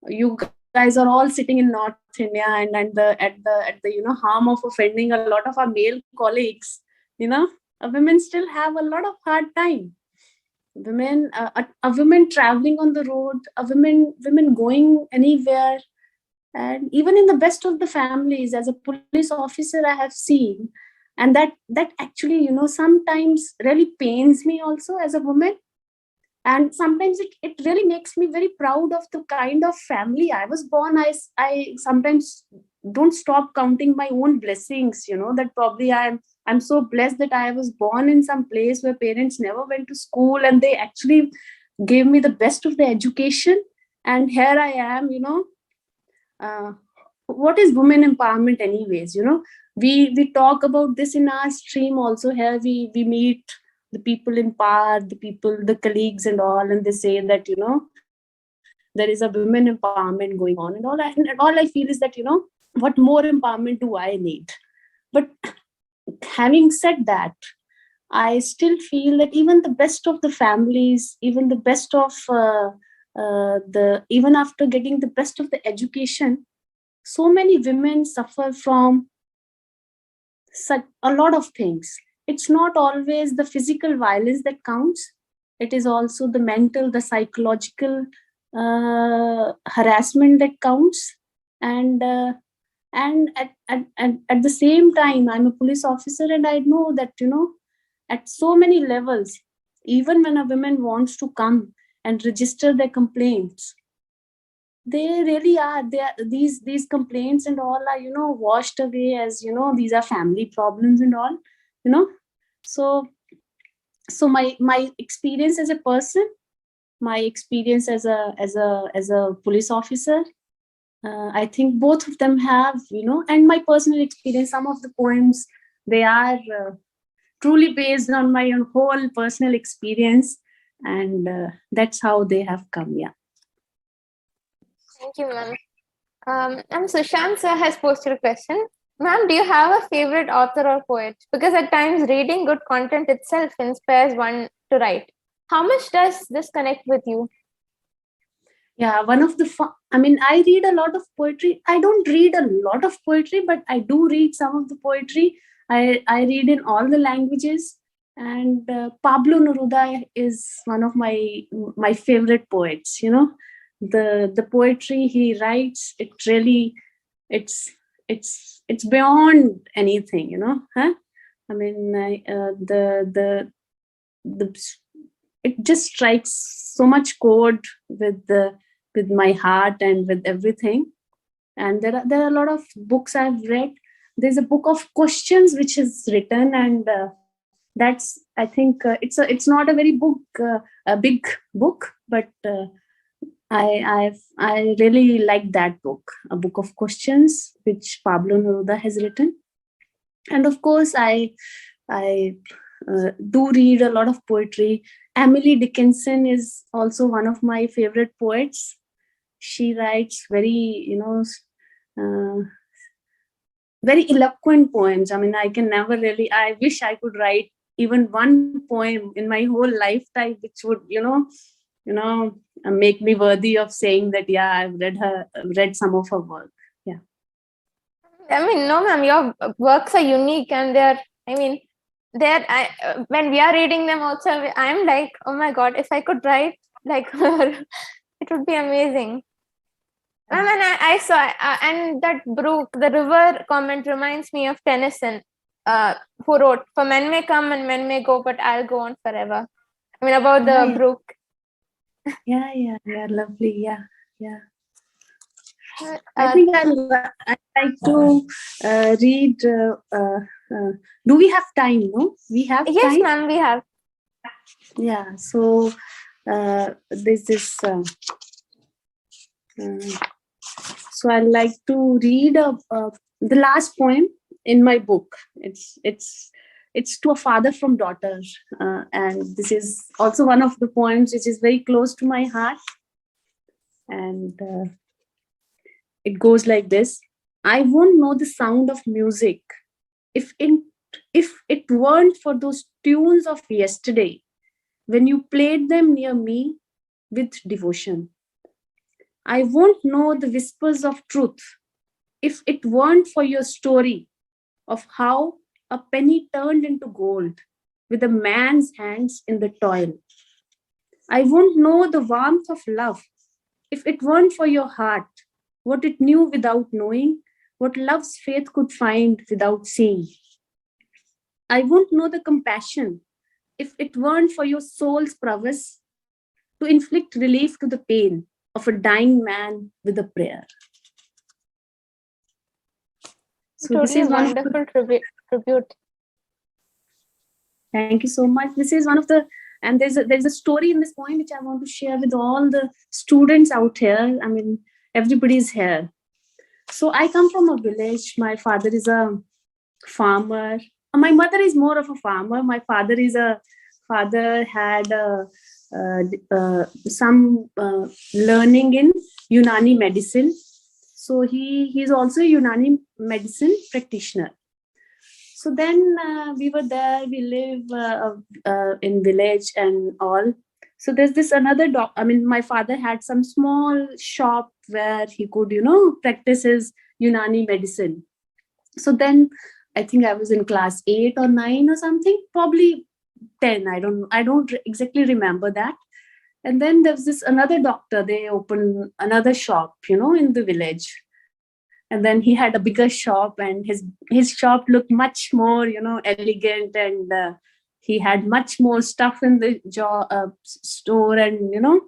You guys are all sitting in North India, and at the harm of offending a lot of our male colleagues. Women still have a lot of hard time. Women, a woman traveling on the road, a women going anywhere, and even in the best of the families, as a police officer, I have seen, and that actually sometimes really pains me also as a woman, and sometimes it really makes me very proud of the kind of family I was born. I sometimes don't stop counting my own blessings, that probably I'm so blessed that I was born in some place where parents never went to school and they actually gave me the best of the education, and here I am. What is women empowerment anyways? We talk about this in our stream also. Here we meet the people in power, the colleagues and all, and they say that there is a women empowerment going on and all. And all I feel is that what more empowerment do I need? But having said that, I still feel that even the best of the families, even the best of even after getting the best of the education, so many women suffer from such a lot of things. It's not always the physical violence that counts. It is also the mental, the psychological harassment that counts. And at the same time, I'm a police officer, and I know that at so many levels, even when a woman wants to come and register their complaints, they really are these complaints and all are washed away as these are family problems and all. So my experience as a person, my experience as a police officer, I think both of them have, and my personal experience, some of the poems, they are truly based on my own whole personal experience, and that's how they have come. Yeah.
Thank you, ma'am. And Sushant sir has posted a question. Ma'am, do you have a favorite author or poet? Because at times reading good content itself inspires one to write. How much does this connect with you?
Yeah, one of the I read a lot of poetry. I don't read a lot of poetry, but I do read some of the poetry. I read in all the languages, and Pablo Neruda is one of my favorite poets. The poetry he writes, it really, it's beyond anything. I mean, the it just strikes so much chord with my heart and with everything. And there are a lot of books I've read. There's a book of questions which is written, and that's, I think, it's not a very a big book, but I really like that book, a book of questions, which Pablo Neruda has written. And of course, I do read a lot of poetry. Emily Dickinson is also one of my favorite poets. She writes very, very eloquent poems. I mean, I wish I could write even one poem in my whole lifetime, which would, make me worthy of saying that, yeah, I've read some of her work. Yeah.
I mean, no, ma'am, your works are unique, and when we are reading them also, I'm like, oh my God, if I could write like her, it would be amazing. Ma'am, and I saw, and that brook, the river comment reminds me of Tennyson, who wrote, "For men may come and men may go, but I'll go on forever." I mean, about the brook.
Yeah, lovely. Yeah. I
Uh,
think I'd like to read. Do we have time? No, we have
yes,
time.
ma'am, we have.
Yeah. So this is. So I'd like to read the last poem in my book. It's to a father from daughter, and this is also one of the poems which is very close to my heart. And it goes like this: I won't know the sound of music if it weren't for those tunes of yesterday when you played them near me with devotion. I won't know the whispers of truth if it weren't for your story of how a penny turned into gold with a man's hands in the toil. I won't know the warmth of love if it weren't for your heart, what it knew without knowing, what love's faith could find without seeing. I won't know the compassion if it weren't for your soul's prowess to inflict relief to the pain of a dying man with a prayer. So
Totally
this is
wonderful tribute.
Thank you so much. This is one of the, and there's a story in this poem which I want to share with all the students out here. I mean, everybody's here. So I come from a village. My father is a farmer. My mother is more of a farmer. My father had some learning in Unani medicine. So he's also a Unani medicine practitioner. So then we were there, we live in village and all. So there's this another my father had some small shop where he could, practice his Unani medicine. So then I think I was in class 8 or 9 or something, probably 10. I don't exactly remember that. And then there's this another doctor, they opened another shop, in the village. And then he had a bigger shop, and his shop looked much more, elegant, and he had much more stuff in the store, and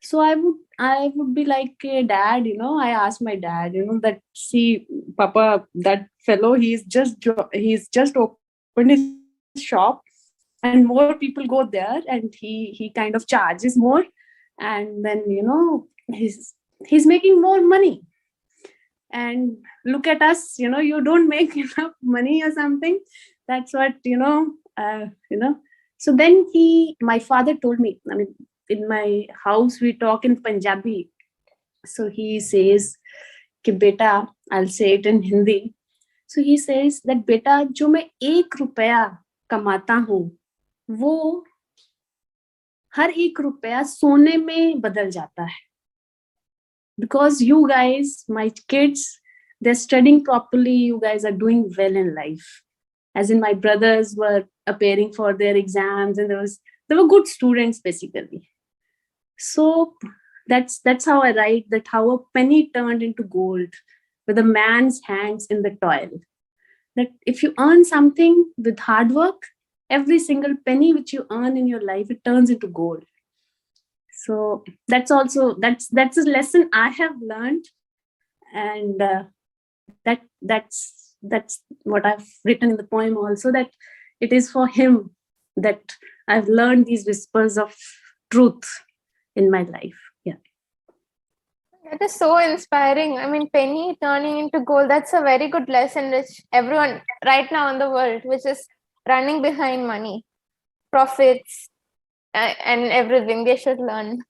so I would be like, hey, Dad, I asked my dad, that, see, Papa, that fellow, he's just opened his shop, and more people go there, and he kind of charges more, and then he's making more money. And look at us, you don't make enough money or something. That's what so then my father told me, I mean, in my house we talk in Punjabi. So he says ki beta, I'll say it in Hindi. So he says that beta, jo main 1 rupaya kamata hu, wo har 1 rupaya sone mein badal jata hai. Because you guys, my kids, they're studying properly. You guys are doing well in life. As in, my brothers were appearing for their exams, and they were good students basically. So that's how I write that how a penny turned into gold with a man's hands in the toil. That if you earn something with hard work, every single penny which you earn in your life, it turns into gold. So that's a lesson I have learned, and that's what I've written in the poem also, that it is for him that I've learned these whispers of truth in my life. Yeah.
That is so inspiring. I mean, penny turning into gold, that's a very good lesson which everyone right now in the world, which is running behind money, profits, and everything, they should learn.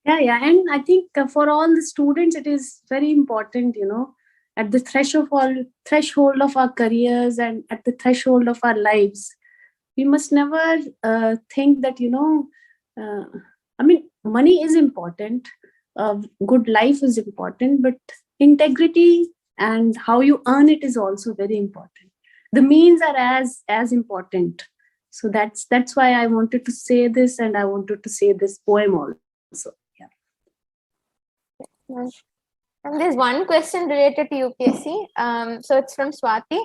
Yeah. And I think for all the students, it is very important, at the threshold of our careers and at the threshold of our lives, we must never think that, money is important, good life is important, but integrity and how you earn it is also very important. The means are as important. So that's why I wanted to say this, and I wanted to say this poem also. Yeah.
And there's one question related to UPSC. So it's from Swati.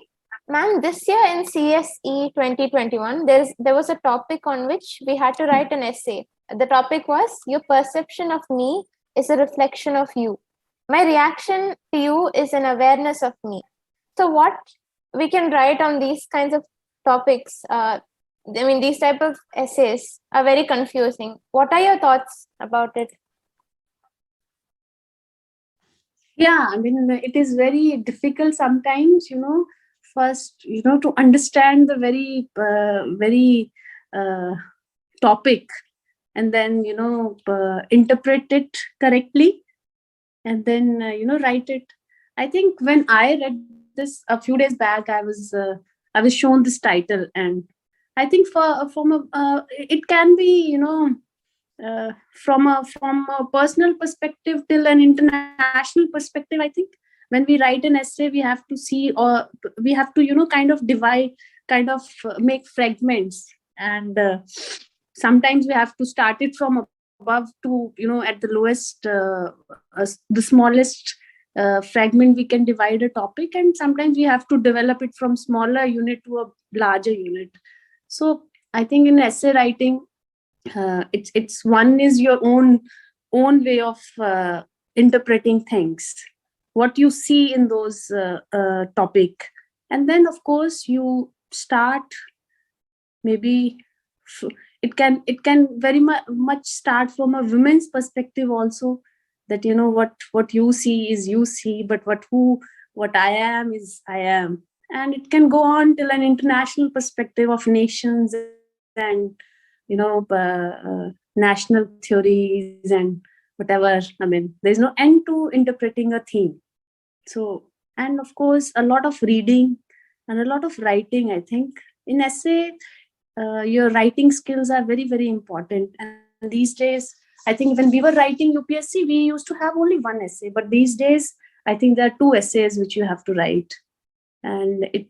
Ma'am, this year in CSE 2021, there was a topic on which we had to write an essay. The topic was, your perception of me is a reflection of you. My reaction to you is an awareness of me. So what we can write on these kinds of topics, these type of essays are very confusing. What are your thoughts about it?
Yeah, I mean, it is very difficult sometimes, first, to understand the very topic, and then, interpret it correctly, and then, write it. I think when I read this a few days back, I was shown this title, and I think it can be, from a personal perspective till an international perspective. I think when we write an essay, we have to see, or we have to kind of divide, kind of make fragments, and sometimes we have to start it from above to at the lowest, the smallest fragment we can divide a topic, and sometimes we have to develop it from smaller unit to a larger unit. So I think in essay writing, it's one is your own way of interpreting things, what you see in those topic, and then of course you start, maybe it can very much start from a women's perspective also, that what you see is you see, but what I am is I am. And it can go on till an international perspective of nations, and national theories and whatever. I mean, there's no end to interpreting a theme. So, and of course, a lot of reading and a lot of writing. I think in essay, your writing skills are very, very important. And these days, I think when we were writing UPSC, we used to have only one essay, but these days, I think there are two essays which you have to write, and it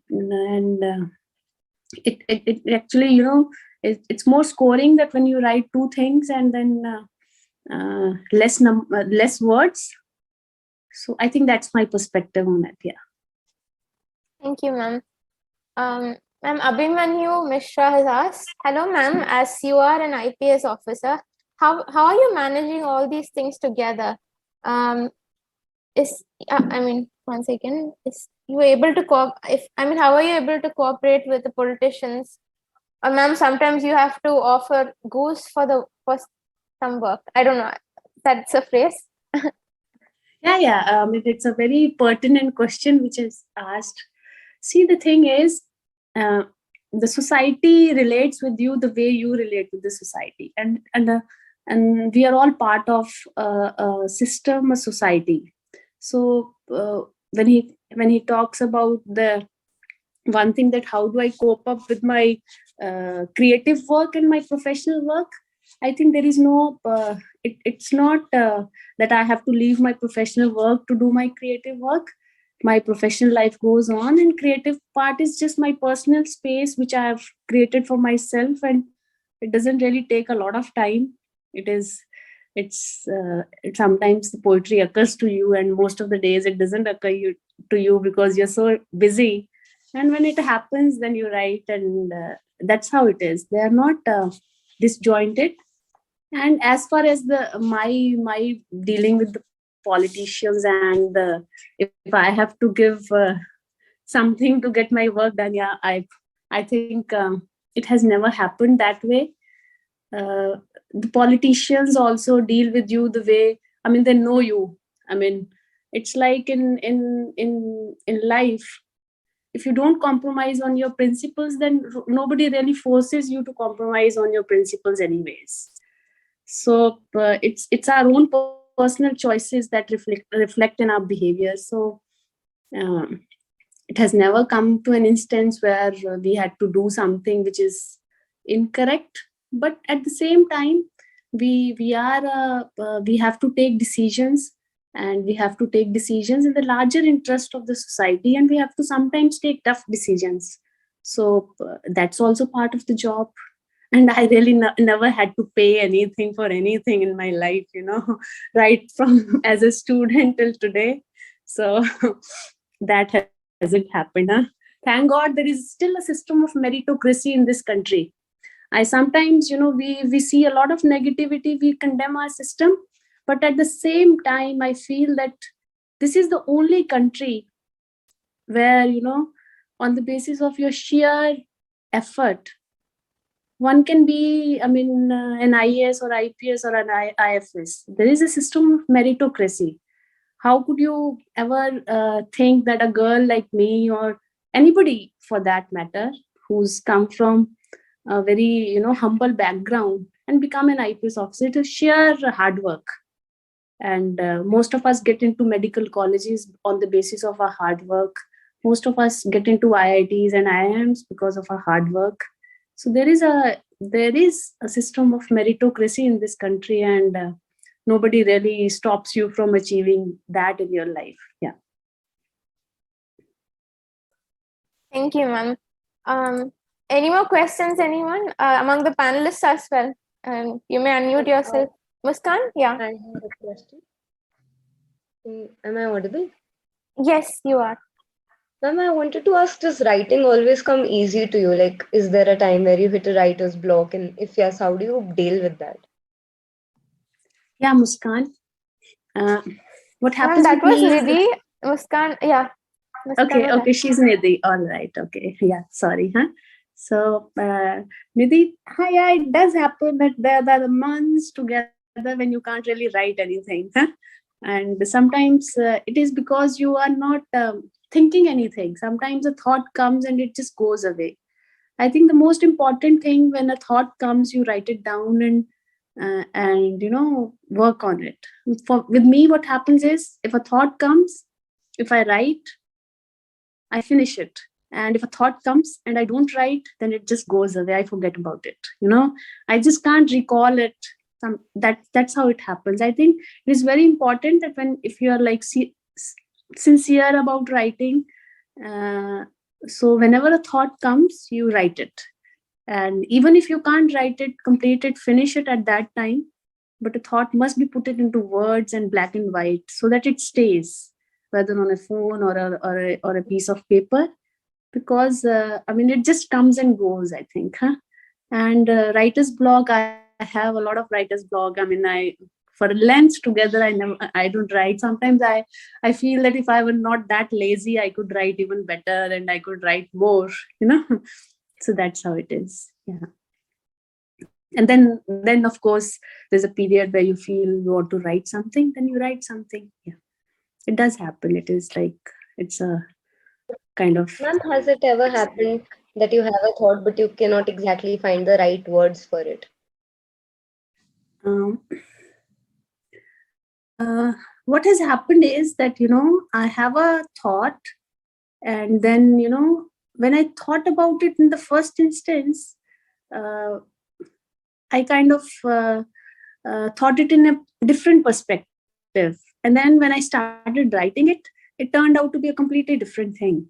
actually, it's more scoring, that when you write two things and then less words. So I think that's my perspective on it. Yeah.
Thank you, ma'am. Ma'am, Abhimanyu Mishra has asked, hello, ma'am, as you are an IPS officer, how are you managing all these things together? One second, is you able to how are you able to cooperate with the politicians? Ma'am, sometimes you have to offer goose for some work. I don't know. That's a phrase.
Yeah. It's a very pertinent question which is asked. See, the thing is, the society relates with you the way you relate with the society, and we are all part of a system, a society. So when he talks about the one thing, that how do I cope up with my creative work and my professional work, I think there is no it's not that I have to leave my professional work to do my creative work. My professional life goes on, and creative part is just my personal space which I have created for myself, and it doesn't really take a lot of time. It's sometimes the poetry occurs to you, and most of the days it doesn't occur to you because you're so busy. And when it happens, then you write, and that's how it is. They are not disjointed. And as far as my dealing with the politicians, and if I have to give something to get my work done, yeah, I think it has never happened that way. The politicians also deal with you the way, I mean, they know you. I mean, it's like in life, if you don't compromise on your principles, then nobody really forces you to compromise on your principles anyways. So it's our own personal choices that reflect in our behavior. So it has never come to an instance where we had to do something which is incorrect. But at the same time, we have to take decisions, and we have to take decisions in the larger interest of the society, and we have to sometimes take tough decisions. So that's also part of the job. And I really never had to pay anything for anything in my life, right from as a student till today. So that hasn't happened, huh? Thank God there is still a system of meritocracy in this country. I sometimes, we see a lot of negativity, we condemn our system, but at the same time, I feel that this is the only country where, on the basis of your sheer effort, one can be, an IAS or IPS or an IFS. There is a system of meritocracy. How could you ever think that a girl like me, or anybody for that matter, who's come from a very humble background and become an IPS officer? To sheer hard work. And most of us get into medical colleges on the basis of our hard work. Most of us get into IITs and IIMs because of our hard work. So there is a system of meritocracy in this country, and nobody really stops you from achieving that in your life. Yeah.
Thank you, ma'am. Any more questions, anyone? Among the panelists as well. You may unmute yourself. Muskan? Yeah.
I have a question. Am I audible?
Yes, you are.
Ma'am, I wanted to ask, does writing always come easy to you? Like, is there a time where you hit a writer's block? And if yes, how do you deal with that?
Yeah, Muskan. What happens
Ma'am, that
with
was
me is
Nidhi. Muskan, yeah. Muskan
okay, she's Nidhi. All right, okay. Yeah, sorry, huh? So, Nidhi, yeah, it does happen that there are the months together when you can't really write anything, huh? And sometimes it is because you are not thinking anything. Sometimes a thought comes and it just goes away. I think the most important thing, when a thought comes, you write it down and work on it. With me, what happens is, if a thought comes, if I write, I finish it. And if a thought comes and I don't write, then it just goes away. I forget about it. I just can't recall it. That's how it happens. I think it is very important that if you are like sincere about writing, so whenever a thought comes, you write it. And even if you can't write it, complete it, finish it at that time, but a thought must be put it into words and black and white so that it stays, whether on a phone or a piece of paper, because it just comes and goes, I think, huh? And writer's block, I have a lot of writer's block. For lengths together, I don't write. Sometimes I feel that if I were not that lazy, I could write even better and I could write more, so that's how it is. Yeah. And then of course there's a period where you feel you want to write something, then you write something. Yeah, it does happen. It is like, it's a kind of.
Ma'am, has it ever happened that you have a thought but you cannot exactly find the right words for it?
What has happened is that I have a thought, and then when I thought about it in the first instance, I kind of thought it in a different perspective. And then when I started writing it, it turned out to be a completely different thing.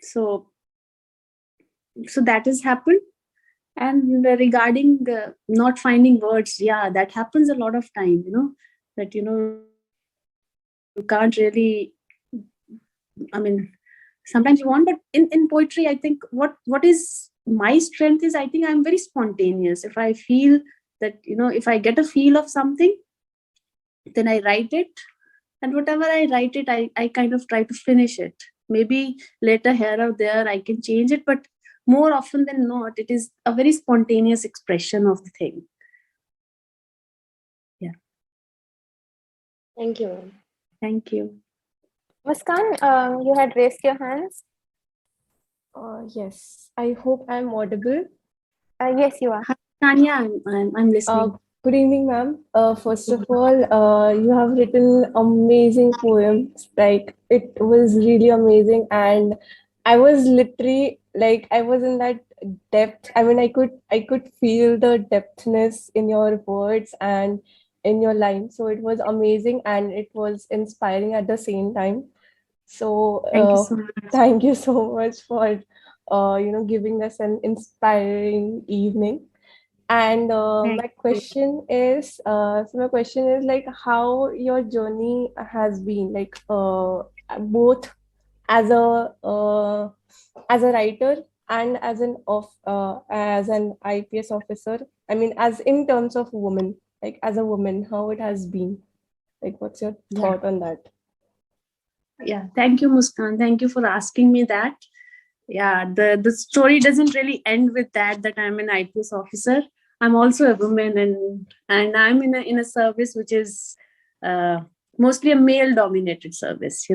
So that has happened. And regarding not finding words, yeah, that happens a lot of time, that you can't really, sometimes you want, but in poetry, I think what is my strength is, I think I'm very spontaneous. If I feel that, if I get a feel of something, then I write it, and whatever I write it, I kind of try to finish it. Maybe later here or there I can change it, but more often than not, it is a very spontaneous expression of the thing. Yeah.
Thank you, ma'am.
Thank you.
Muskan, you had raised your hands.
Yes, I hope I'm audible.
Yes, you are.
Hi, Tanya, I'm listening.
Good evening, ma'am. First of all, you have written amazing poems. Like, it was really amazing, and I was literally like, I was in that depth. I mean, I could feel the depthness in your words and in your lines. So it was amazing and it was inspiring at the same time. So
Thank you so much.
thank you so much for giving us an inspiring evening. And
Thank
my
you.
question is, my question is like how your journey has been, like both as a writer and as an IPS officer. I mean, as in terms of woman, like as a woman, how it has been. Like, what's your
Yeah.
thought on that?
Yeah. Thank you, Muskan. Thank you for asking me that. Yeah, the story doesn't really end with that I'm an IPS officer. I'm also a woman, and I'm in a service which is mostly a male dominated service.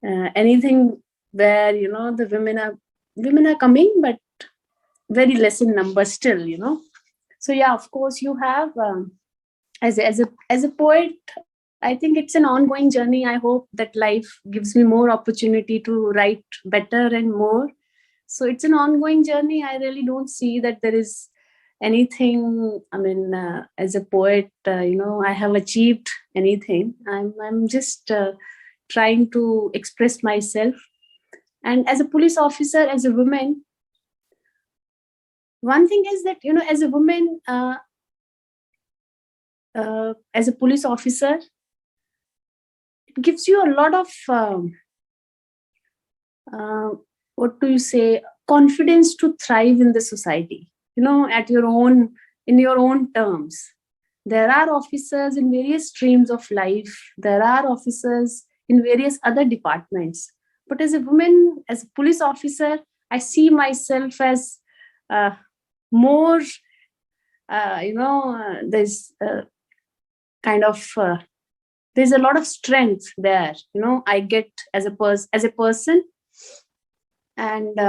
Anything where the women are coming, but very less in number still. So yeah, of course you have as a poet. I think it's an ongoing journey. I hope that life gives me more opportunity to write better and more. So it's an ongoing journey. I really don't see that there is anything. I mean, as a poet, I have achieved anything. I'm just trying to express myself. And as a police officer, as a woman, one thing is that as a woman, as a police officer, it gives you a lot of what do you say, confidence to thrive in the society, at your own, in your own terms. There are officers in various streams of life, there are officers in various other departments, but as a woman, as a police officer, I see myself as more there's kind of there's a lot of strength there, I get as a person. And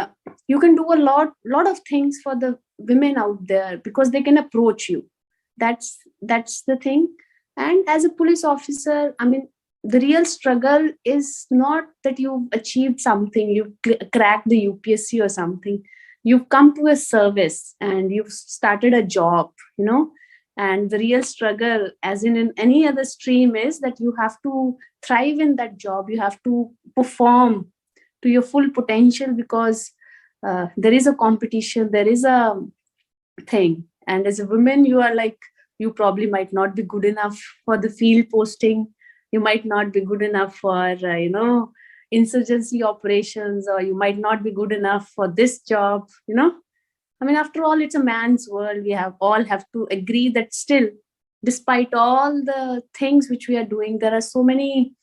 you can do a lot of things for the women out there because they can approach you. That's the thing. And as a police officer, I mean, the real struggle is not that you've achieved something, you've cracked the UPSC or something. You've come to a service and you've started a job, and the real struggle, as in any other stream, is that you have to thrive in that job. You have to perform to your full potential because there is a competition, there is a thing. And as a woman, you are like, you probably might not be good enough for the field posting. You might not be good enough for, insurgency operations, or you might not be good enough for this job, I mean, after all, it's a man's world. We all have to agree that still, despite all the things which we are doing, there are so many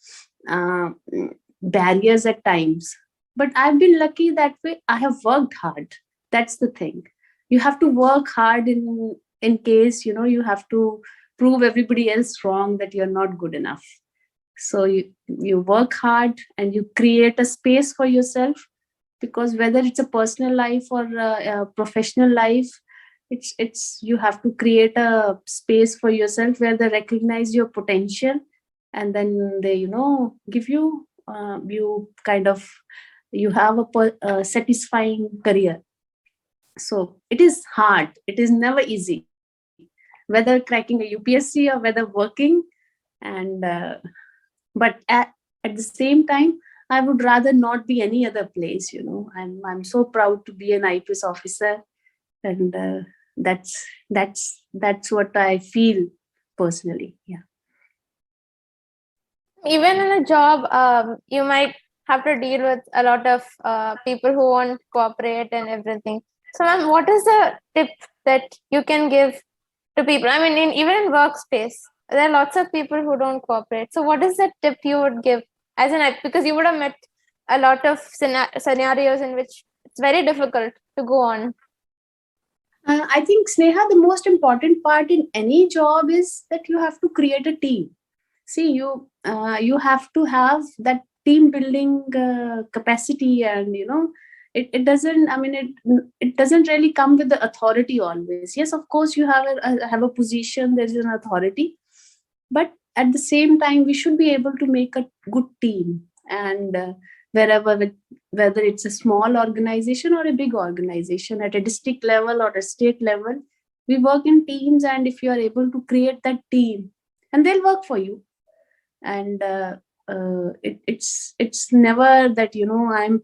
barriers at times. But I've been lucky that way. I have worked hard. That's the thing. You have to work hard in case, you have to prove everybody else wrong that you're not good enough. So you work hard and you create a space for yourself, because whether it's a personal life or a professional life, it's you have to create a space for yourself where they recognize your potential, and then they give you you have a satisfying career. So it is hard, it is never easy, whether cracking a UPSC or whether working. And but at the same time, I would rather not be any other place. I'm so proud to be an IPS officer, and that's what I feel personally. Yeah.
Even in a job, you might have to deal with a lot of people who won't cooperate and everything. So, ma'am, what is the tip that you can give to people? I mean, even in workspace, there are lots of people who don't cooperate. So, what is the tip you would give because you would have met a lot of scenarios in which it's very difficult to go on.
I think, Sneha, the most important part in any job is that you have to create a team. See, you have to have that team building capacity, and it doesn't. I mean, it doesn't really come with the authority always. Yes, of course, you have a position. There is an authority, but at the same time, we should be able to make a good team. And whether it's a small organization or a big organization, at a district level or a state level, we work in teams. And if you are able to create that team, and they'll work for you. And it's never that, I'm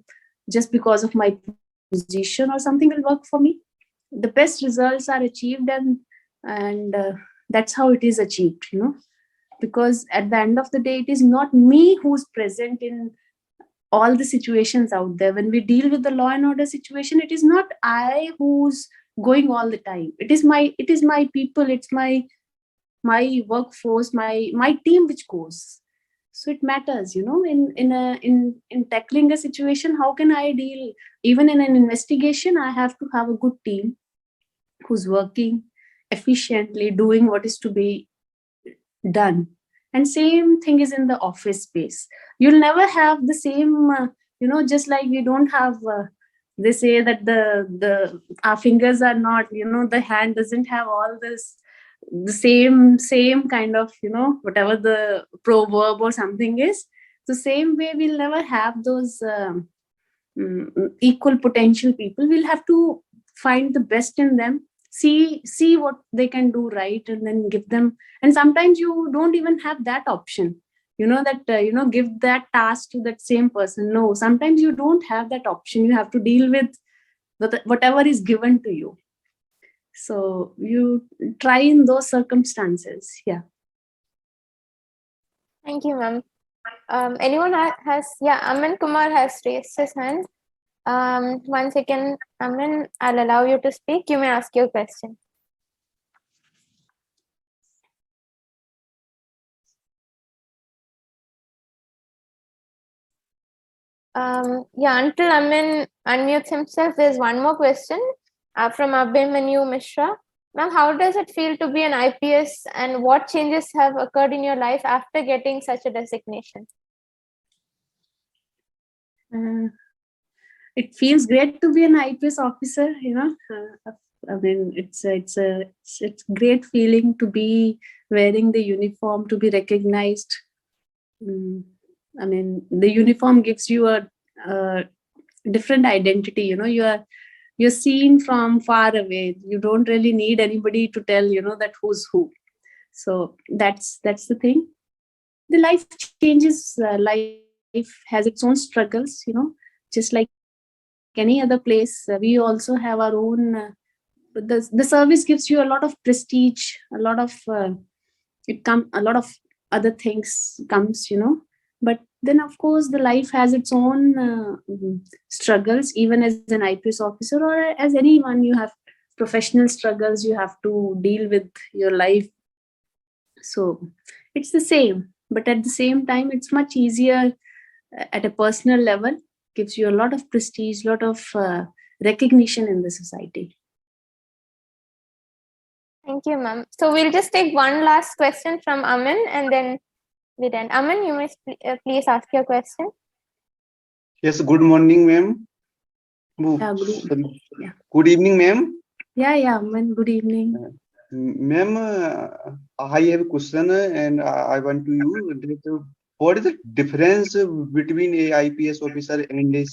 just because of my position or something will work for me. The best results are achieved, and that's how it is achieved, because at the end of the day, it is not me who's present in all the situations out there. When we deal with the law and order situation, it is not I who's going all the time. It is my people, it's my workforce, my team which goes. So it matters, in tackling a situation. How can I deal? Even in an investigation, I have to have a good team who's working efficiently, doing what is to be done. And same thing is in the office space. You'll never have the same, just like we don't have, they say that the our fingers are not, the hand doesn't have all this, the same kind of, whatever the proverb or something is. The same way, we'll never have those equal potential people. We'll have to find the best in them, see what they can do right, and then give them. And sometimes you don't even have that option, that give that task to that same person. No, sometimes you don't have that option. You have to deal with whatever is given to you. So you try in those circumstances. Yeah.
Thank you, ma'am. Anyone has, Aman Kumar has raised his hand. 1 second, Aman, I'll allow you to speak. You may ask your question. Until Aman unmutes himself, there's one more question from Abhimanyu Mishra. Ma'am, how does it feel to be an IPS, and what changes have occurred in your life after getting such a designation?
It feels great to be an IPS officer. I mean, it's a great feeling to be wearing the uniform, to be recognized. I mean, the uniform gives you a different identity. You're seen from far away. You don't really need anybody to tell, that who's who. So that's the thing. The life changes. Life has its own struggles, just like any other place. We also have our own. The service gives you a lot of prestige, a lot of a lot of other things comes, But then, of course, the life has its own struggles. Even as an IPS officer or as anyone, you have professional struggles. You have to deal with your life. So it's the same, but at the same time, it's much easier at a personal level. Gives you a lot of prestige, lot of recognition in the society.
Thank you, ma'am. So we'll just take one last question from Aman, and then we're done. Aman, you may please ask your question.
Yes, good morning, ma'am. Good evening, ma'am.
Yeah, Aman, good evening.
Ma'am, I have a question, and I want to you. What is the difference between a IPS officer and a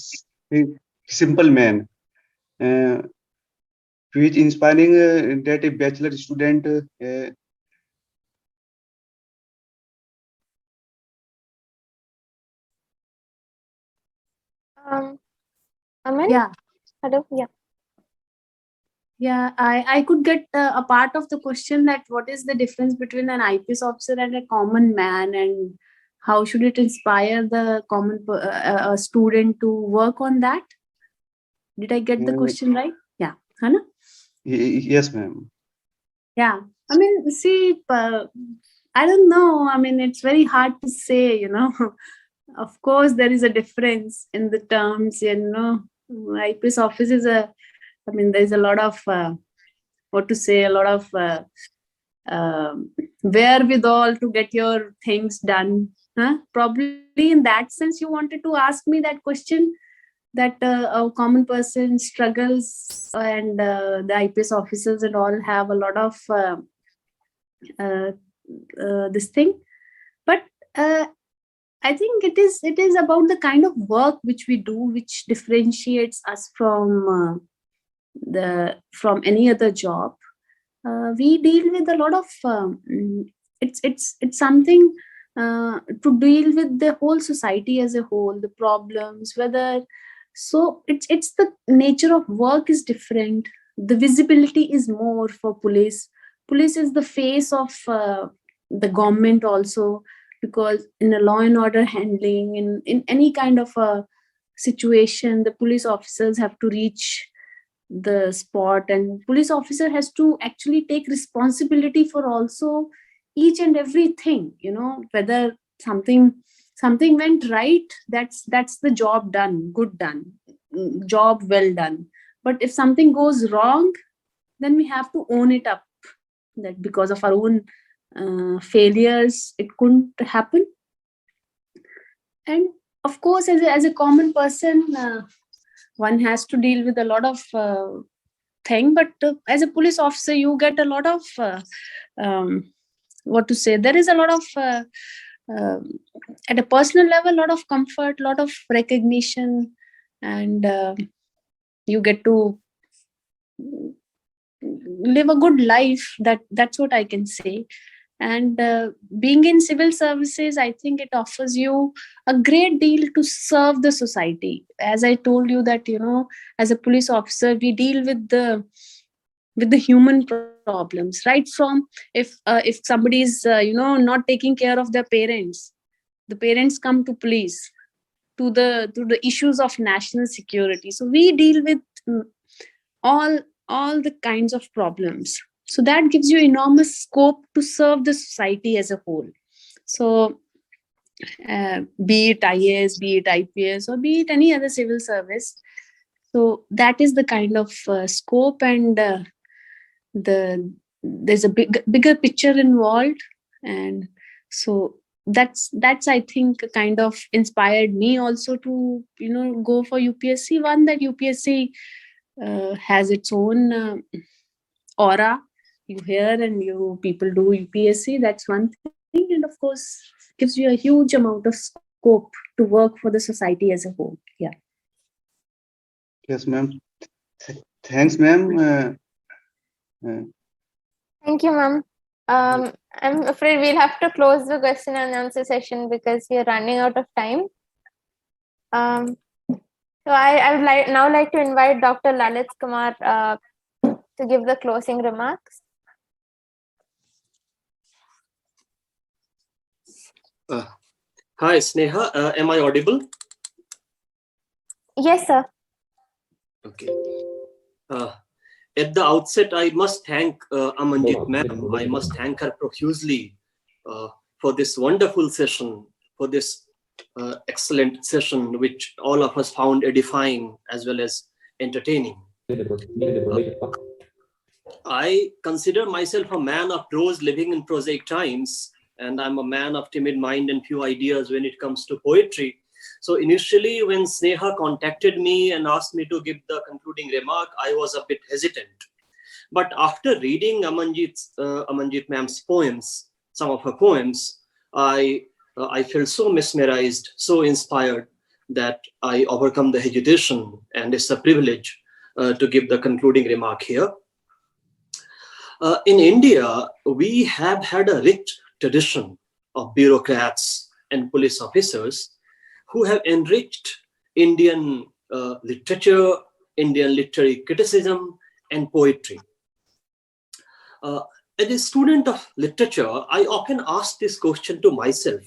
simple man? Which inspiring that a bachelor student
Aman?
Yeah.
Hello?
Yeah, I could get a part of the question, that what is the difference between an IPS officer and a common man, and how should it inspire the common student to work on that? Did I get the question right? Yeah, Hannah?
Yes, ma'am.
Yeah, I mean, see, I don't know. I mean, it's very hard to say, Of course, there is a difference in the terms, IPS office is there's a lot of, a lot of wherewithal to get your things done. Probably in that sense, you wanted to ask me that question, that a common person struggles, and the IPS officers and all have a lot of this thing. But I I think it is about the kind of work which we do, which differentiates us from any other job. We deal with a lot of it's something to deal with the whole society as a whole, the problems, whether so it's the nature of work is different. The visibility is more for police. Police is the face of the government also, because in a law and order handling, in any kind of a situation, the police officers have to reach the spot, and police officer has to actually take responsibility for also each and everything, whether something went right, that's the job done, good done, job well done. But if something goes wrong, then we have to own it up, that because of our own failures it couldn't happen. And of course, as a common person, one has to deal with a lot of thing, but as a police officer you get a lot of what to say, there is a lot of at a personal level, a lot of comfort, a lot of recognition, and you get to live a good life. That's what I can say. And being in civil services, I think it offers you a great deal to serve the society. As I told you that, as a police officer, we deal with the human problems, right from if somebody is not taking care of their parents, the parents come to police, to the issues of national security. So we deal with all the kinds of problems. So that gives you enormous scope to serve the society as a whole. So be it IAS, be it IPS, or be it any other civil service. So that is the kind of scope, and there's a bigger picture involved. And so that's I think kind of inspired me also to go for UPSC. One, that UPSC has its own aura. You hear and people do UPSC, that's one thing, and of course gives you a huge amount of scope to work for the society as a whole. Yeah.
Yes, ma'am. Thanks, ma'am.
Thank you, ma'am. I'm afraid we'll have to close the question and answer session because we are running out of time. So I would now like to invite Dr. Lalit Kumar to give the closing remarks.
Hi, Sneha. Am I audible?
Yes, sir.
Okay. At the outset, I must thank Amanjeet ma'am. I must thank her profusely for this wonderful session, for this excellent session, which all of us found edifying as well as entertaining. I consider myself a man of prose living in prosaic times, and I'm a man of timid mind and few ideas when it comes to poetry. So initially, when Sneha contacted me and asked me to give the concluding remark, I was a bit hesitant. But after reading Amanjeet ma'am's poems, some of her poems, I felt so mesmerized, so inspired that I overcome the hesitation, and it's a privilege to give the concluding remark here. In India, we have had a rich tradition of bureaucrats and police officers who have enriched Indian literature, Indian literary criticism, and poetry. As a student of literature, I often ask this question to myself: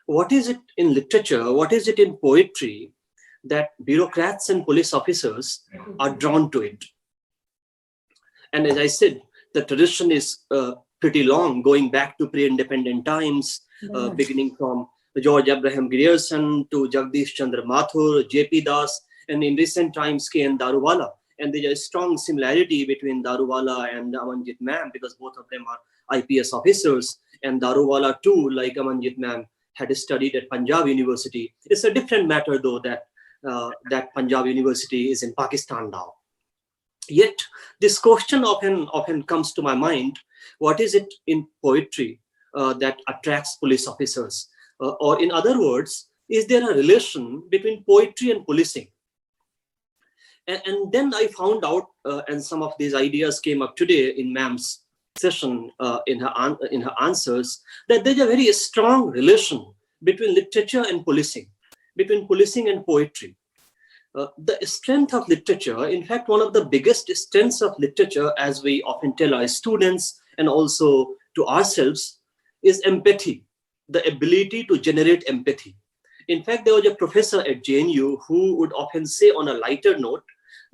what is it in literature, what is it in poetry that bureaucrats and police officers are drawn to it? And as I said, the tradition is pretty long, going back to pre-independent times, beginning from George Abraham Grierson to Jagdish Chandra Mathur, J.P. Das, and in recent times K.N. Daruwala. And there's a strong similarity between Daruwala and Amanjeet ma'am, because both of them are IPS officers. And Daruwala too, like Amanjeet ma'am, had studied at Punjab University. It's a different matter though that Punjab University is in Pakistan now. Yet this question often comes to my mind: what is it in poetry that attracts police officers? Or in other words, is there a relation between poetry and policing? And then I found out, and some of these ideas came up today in ma'am's session in her answers, that there's a very strong relation between literature and policing, between policing and poetry. The strength of literature, in fact, one of the biggest strengths of literature, as we often tell our students and also to ourselves, is empathy, the ability to generate empathy. In fact, there was a professor at JNU who would often say on a lighter note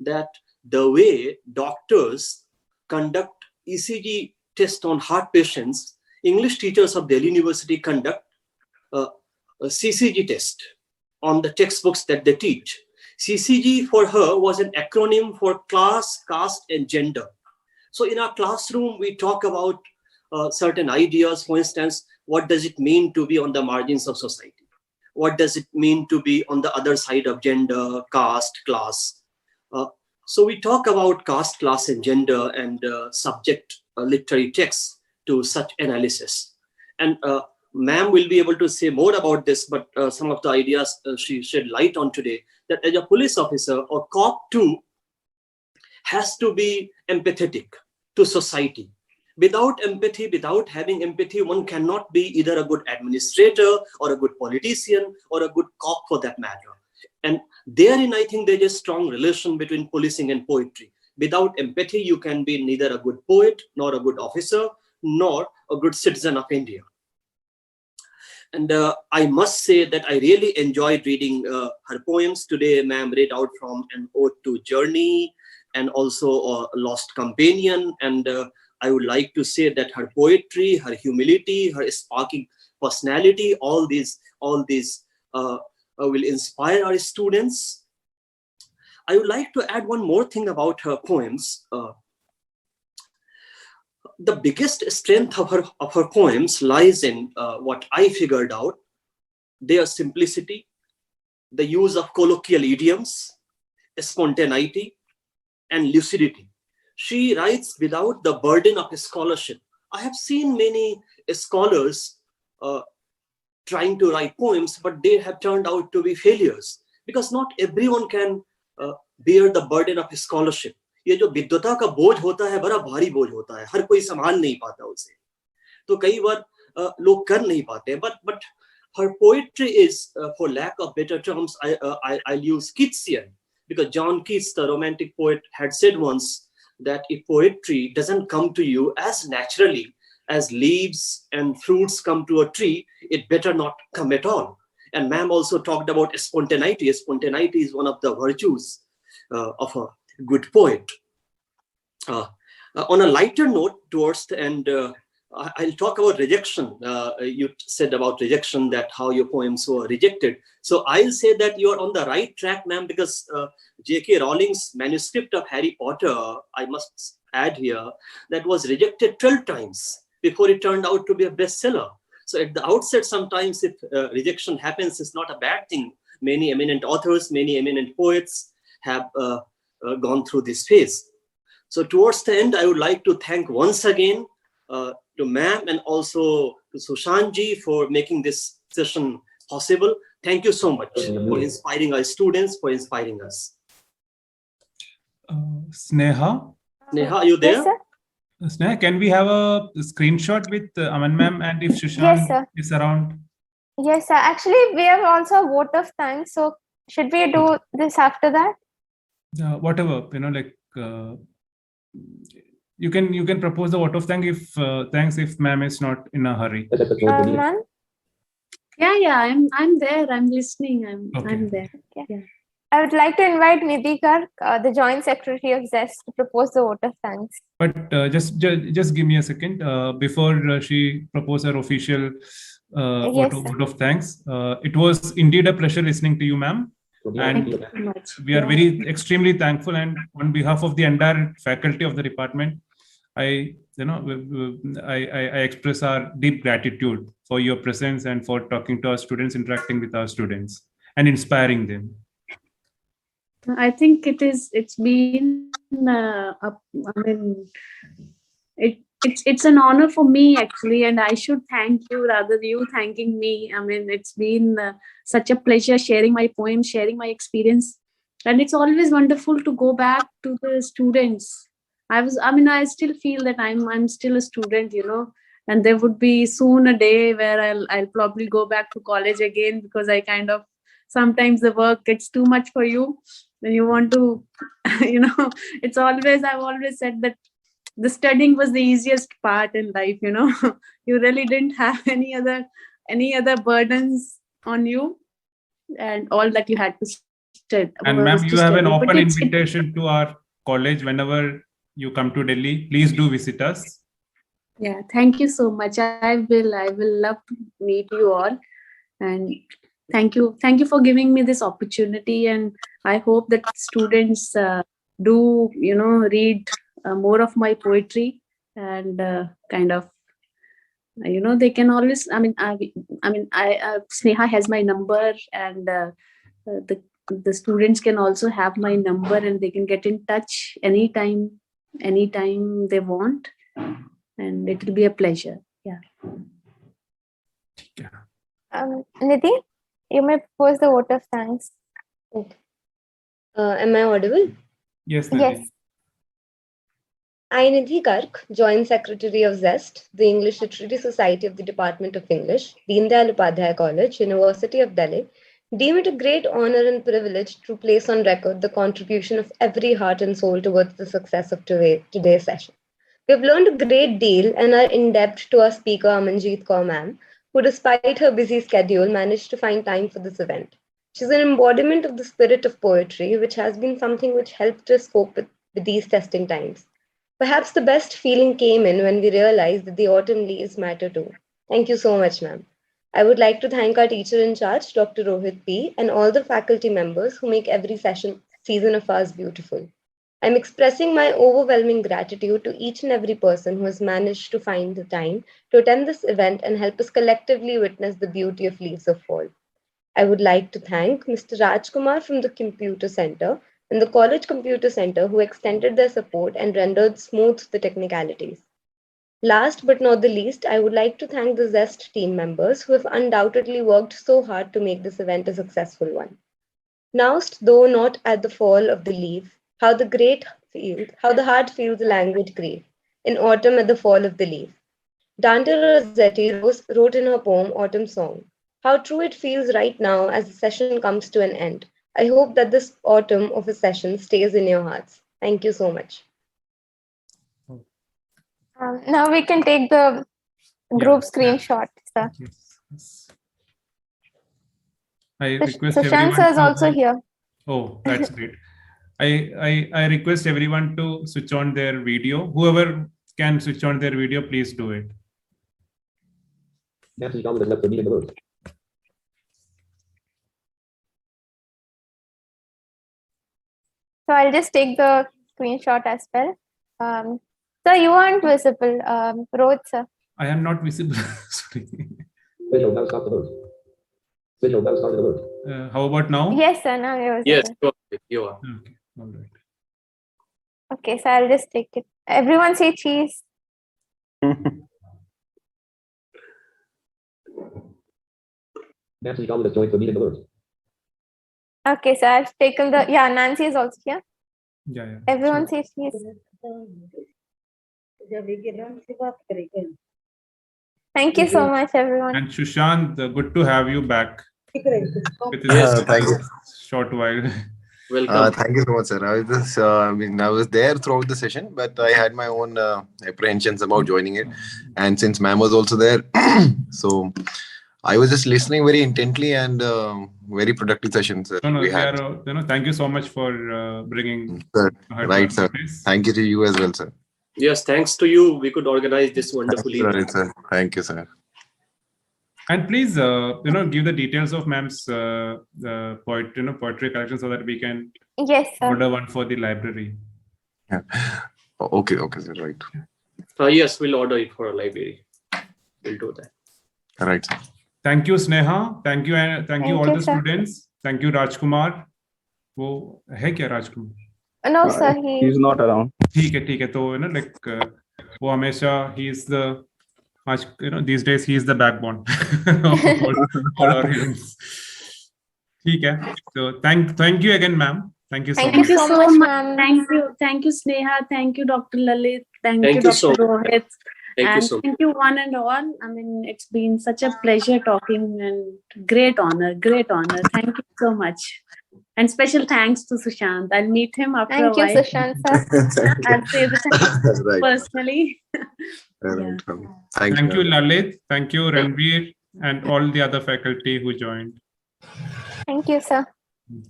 that the way doctors conduct ECG test on heart patients, English teachers of Delhi University conduct a CCG test on the textbooks that they teach. CCG for her was an acronym for class, caste, and gender. So in our classroom, we talk about certain ideas. For instance, what does it mean to be on the margins of society? What does it mean to be on the other side of gender, caste, class? So we talk about caste, class, and gender and subject literary texts to such analysis. And ma'am will be able to say more about this, but some of the ideas she shed light on today, that as a police officer or cop too has to be empathetic to society. Without empathy, without having empathy, one cannot be either a good administrator or a good politician or a good cop for that matter. And therein, I think there's a strong relation between policing and poetry. Without empathy, you can be neither a good poet, nor a good officer, nor a good citizen of India. And I must say that I really enjoyed reading her poems. Today, ma'am read out from An Ode to Journey and also Lost Companion. And I would like to say that her poetry, her humility, her sparking personality, all these will inspire our students. I would like to add one more thing about her poems. The biggest strength of her poems lies in what I figured out: their simplicity, the use of colloquial idioms, spontaneity, and lucidity. She writes without the burden of scholarship. I have seen many scholars trying to write poems, but they have turned out to be failures because not everyone can bear the burden of scholarship. ये जो विद्वता का बोझ होता है बड़ा भारी बोझ होता है, हर कोई संभाल नहीं पाता उसे, तो कई बार लोग कर नहीं पाते. But her poetry is, for lack of better terms, I'll use Keatsian, because John Keats, the romantic poet, had said once that if poetry doesn't come to you as naturally as leaves and fruits come to a tree, it better not come at all. And ma'am also talked about spontaneity. Spontaneity is one of the virtues of a good poet. On a lighter note, towards the end, I'll talk about rejection. You said about rejection, that how your poems were rejected. So I'll say that you're on the right track, ma'am, because J.K. Rowling's manuscript of Harry Potter, I must add here, that was rejected 12 times before it turned out to be a bestseller. So at the outset, sometimes if rejection happens, it's not a bad thing. Many eminent authors, many eminent poets have gone through this phase. So towards the end, I would like to thank once again to ma'am and also to Sushantji for making this session possible. Thank you so much for inspiring our students, for inspiring us.
Sneha?
Sneha, are you there?
Yes, sir.
Sneha, can we have a screenshot with Aman ma'am, and if Sushant is around?
Yes, sir. Actually, we have also a vote of thanks. So should we do this after that?
Whatever, like you can propose the vote of thanks if ma'am is not in a hurry.
Ma'am?
Yeah, I'm there. I'm listening. I'm there.
Okay.
Yeah.
I would like to invite Nidhi, the Joint Secretary of Zest, to propose the vote of thanks.
But just give me a second before she proposes her official vote of thanks. It was indeed a pleasure listening to you, ma'am. And we are extremely thankful, and on behalf of the entire faculty of the department, I express our deep gratitude for your presence and for talking to our students, interacting with our students, and inspiring them.
I think it's been it's an honor for me actually, and I should thank you rather than you thanking me. I mean, it's been such a pleasure sharing my poems, sharing my experience, and it's always wonderful to go back to the students. I still feel that I'm still a student, you know, and there would be soon a day where I'll probably go back to college again, because I kind of sometimes the work gets too much for you when you want to, you know, I've always said that the studying was the easiest part in life, you know. You really didn't have any other burdens on you, and all that you had to study.
And ma'am, you have an open invitation to our college whenever you come to Delhi. Please do visit us.
Yeah, thank you so much. I will love to meet you all, and thank you for giving me this opportunity. And I hope that students do, you know, read more of my poetry, and kind of, you know, they can always, Sneha has my number, and the students can also have my number, and they can get in touch anytime they want, and it will be a pleasure. Yeah.
Nidhi, you may pose the vote of thanks.
Am I audible?
Yes, Nidhi.
Yes.
I, Nidhi Garg, Joint Secretary of Zest, the English Literary Society of the Department of English, Deen Dayal Upadhyay College, University of Delhi, deem it a great honor and privilege to place on record the contribution of every heart and soul towards the success of today's session. We've learned a great deal and are indebted to our speaker, Amanjeet Kaur ma'am, who, despite her busy schedule, managed to find time for this event. She's an embodiment of the spirit of poetry, which has been something which helped us cope with these testing times. Perhaps the best feeling came in when we realized that the autumn leaves matter too. Thank you so much, ma'am. I would like to thank our teacher in charge, Dr. Rohit P., and all the faculty members who make every season of ours beautiful. I'm expressing my overwhelming gratitude to each and every person who has managed to find the time to attend this event and help us collectively witness the beauty of Leaves of Fall. I would like to thank Mr. Rajkumar from the Computer Center and the College Computer Center who extended their support and rendered smooth the technicalities. Last but not the least, I would like to thank the Zest team members who have undoubtedly worked so hard to make this event a successful one. Nowst, though not at the fall of the leaf, how the heart feels the languid grief, in autumn at the fall of the leaf. Dante Rossetti wrote in her poem Autumn Song, how true it feels right now as the session comes to an end. I hope that this autumn of a session stays in your hearts. Thank you so much.
Now we can take the group screenshot, sir.
Yes. I request
Sushant sir is also here.
Oh, that's great. I request everyone to switch on their video. Whoever can switch on their video, please do it.
So I'll just take the screenshot as well. Sir, you aren't visible. Rohit, sir.
I am not visible. Sorry. How about now?
Yes, sir. Now you're visible.
Yes, you are.
Okay, all right.
Okay, so I'll just take it. Everyone say cheese. Okay, so I've taken the, Nancy is also here.
Yeah.
Everyone say cheese. Thank you so much, everyone.
And Sushant, good to have you back.
Thank you.
Short while.
Welcome.
Thank you so much, sir. I was there throughout the session, but I had my own apprehensions about joining it. And since ma'am was also there, so I was just listening very intently, and very productive sessions.
Thank you so much for bringing.
Right, sir. Thank you to you as well, sir.
Yes, thanks to you, we could organize this wonderful event.
Right, sir. Thank you, sir.
And please, give the details of ma'am's poetry collection so that we can order one for the library.
Yeah. Okay, sir. Right.
Yes, we'll order it for a library. We'll do that.
All right, sir.
Thank you, Sneha. Thank you all the students. Thank you, Rajkumar. वो है क्या राजकुमार?
No, sir.
He's not around.
ठीक है तो वो हमेशा he is the these days he is the backbone for our events. ठीक है. So thank you again, ma'am. Thank you so
Thank
much.
you so much, ma'am.
Thank you, Sneha. Thank you, Dr. Lalit. Thank
Thank
you,
you
Dr.
so much.
Rohit.
Thank you
And
so much.
thank you, one and all. I mean, it's been such a pleasure talking and great honor. Thank you so much. And special thanks to Sushant. I'll meet him after
Thank
a
you,
while.
Sushant sir.
I'll say the thanks
Right.
personally.
Right.
Thank you,
ma'am.
Lalit. Thank you, Ranveer, and all the other faculty who joined.
Thank you, sir.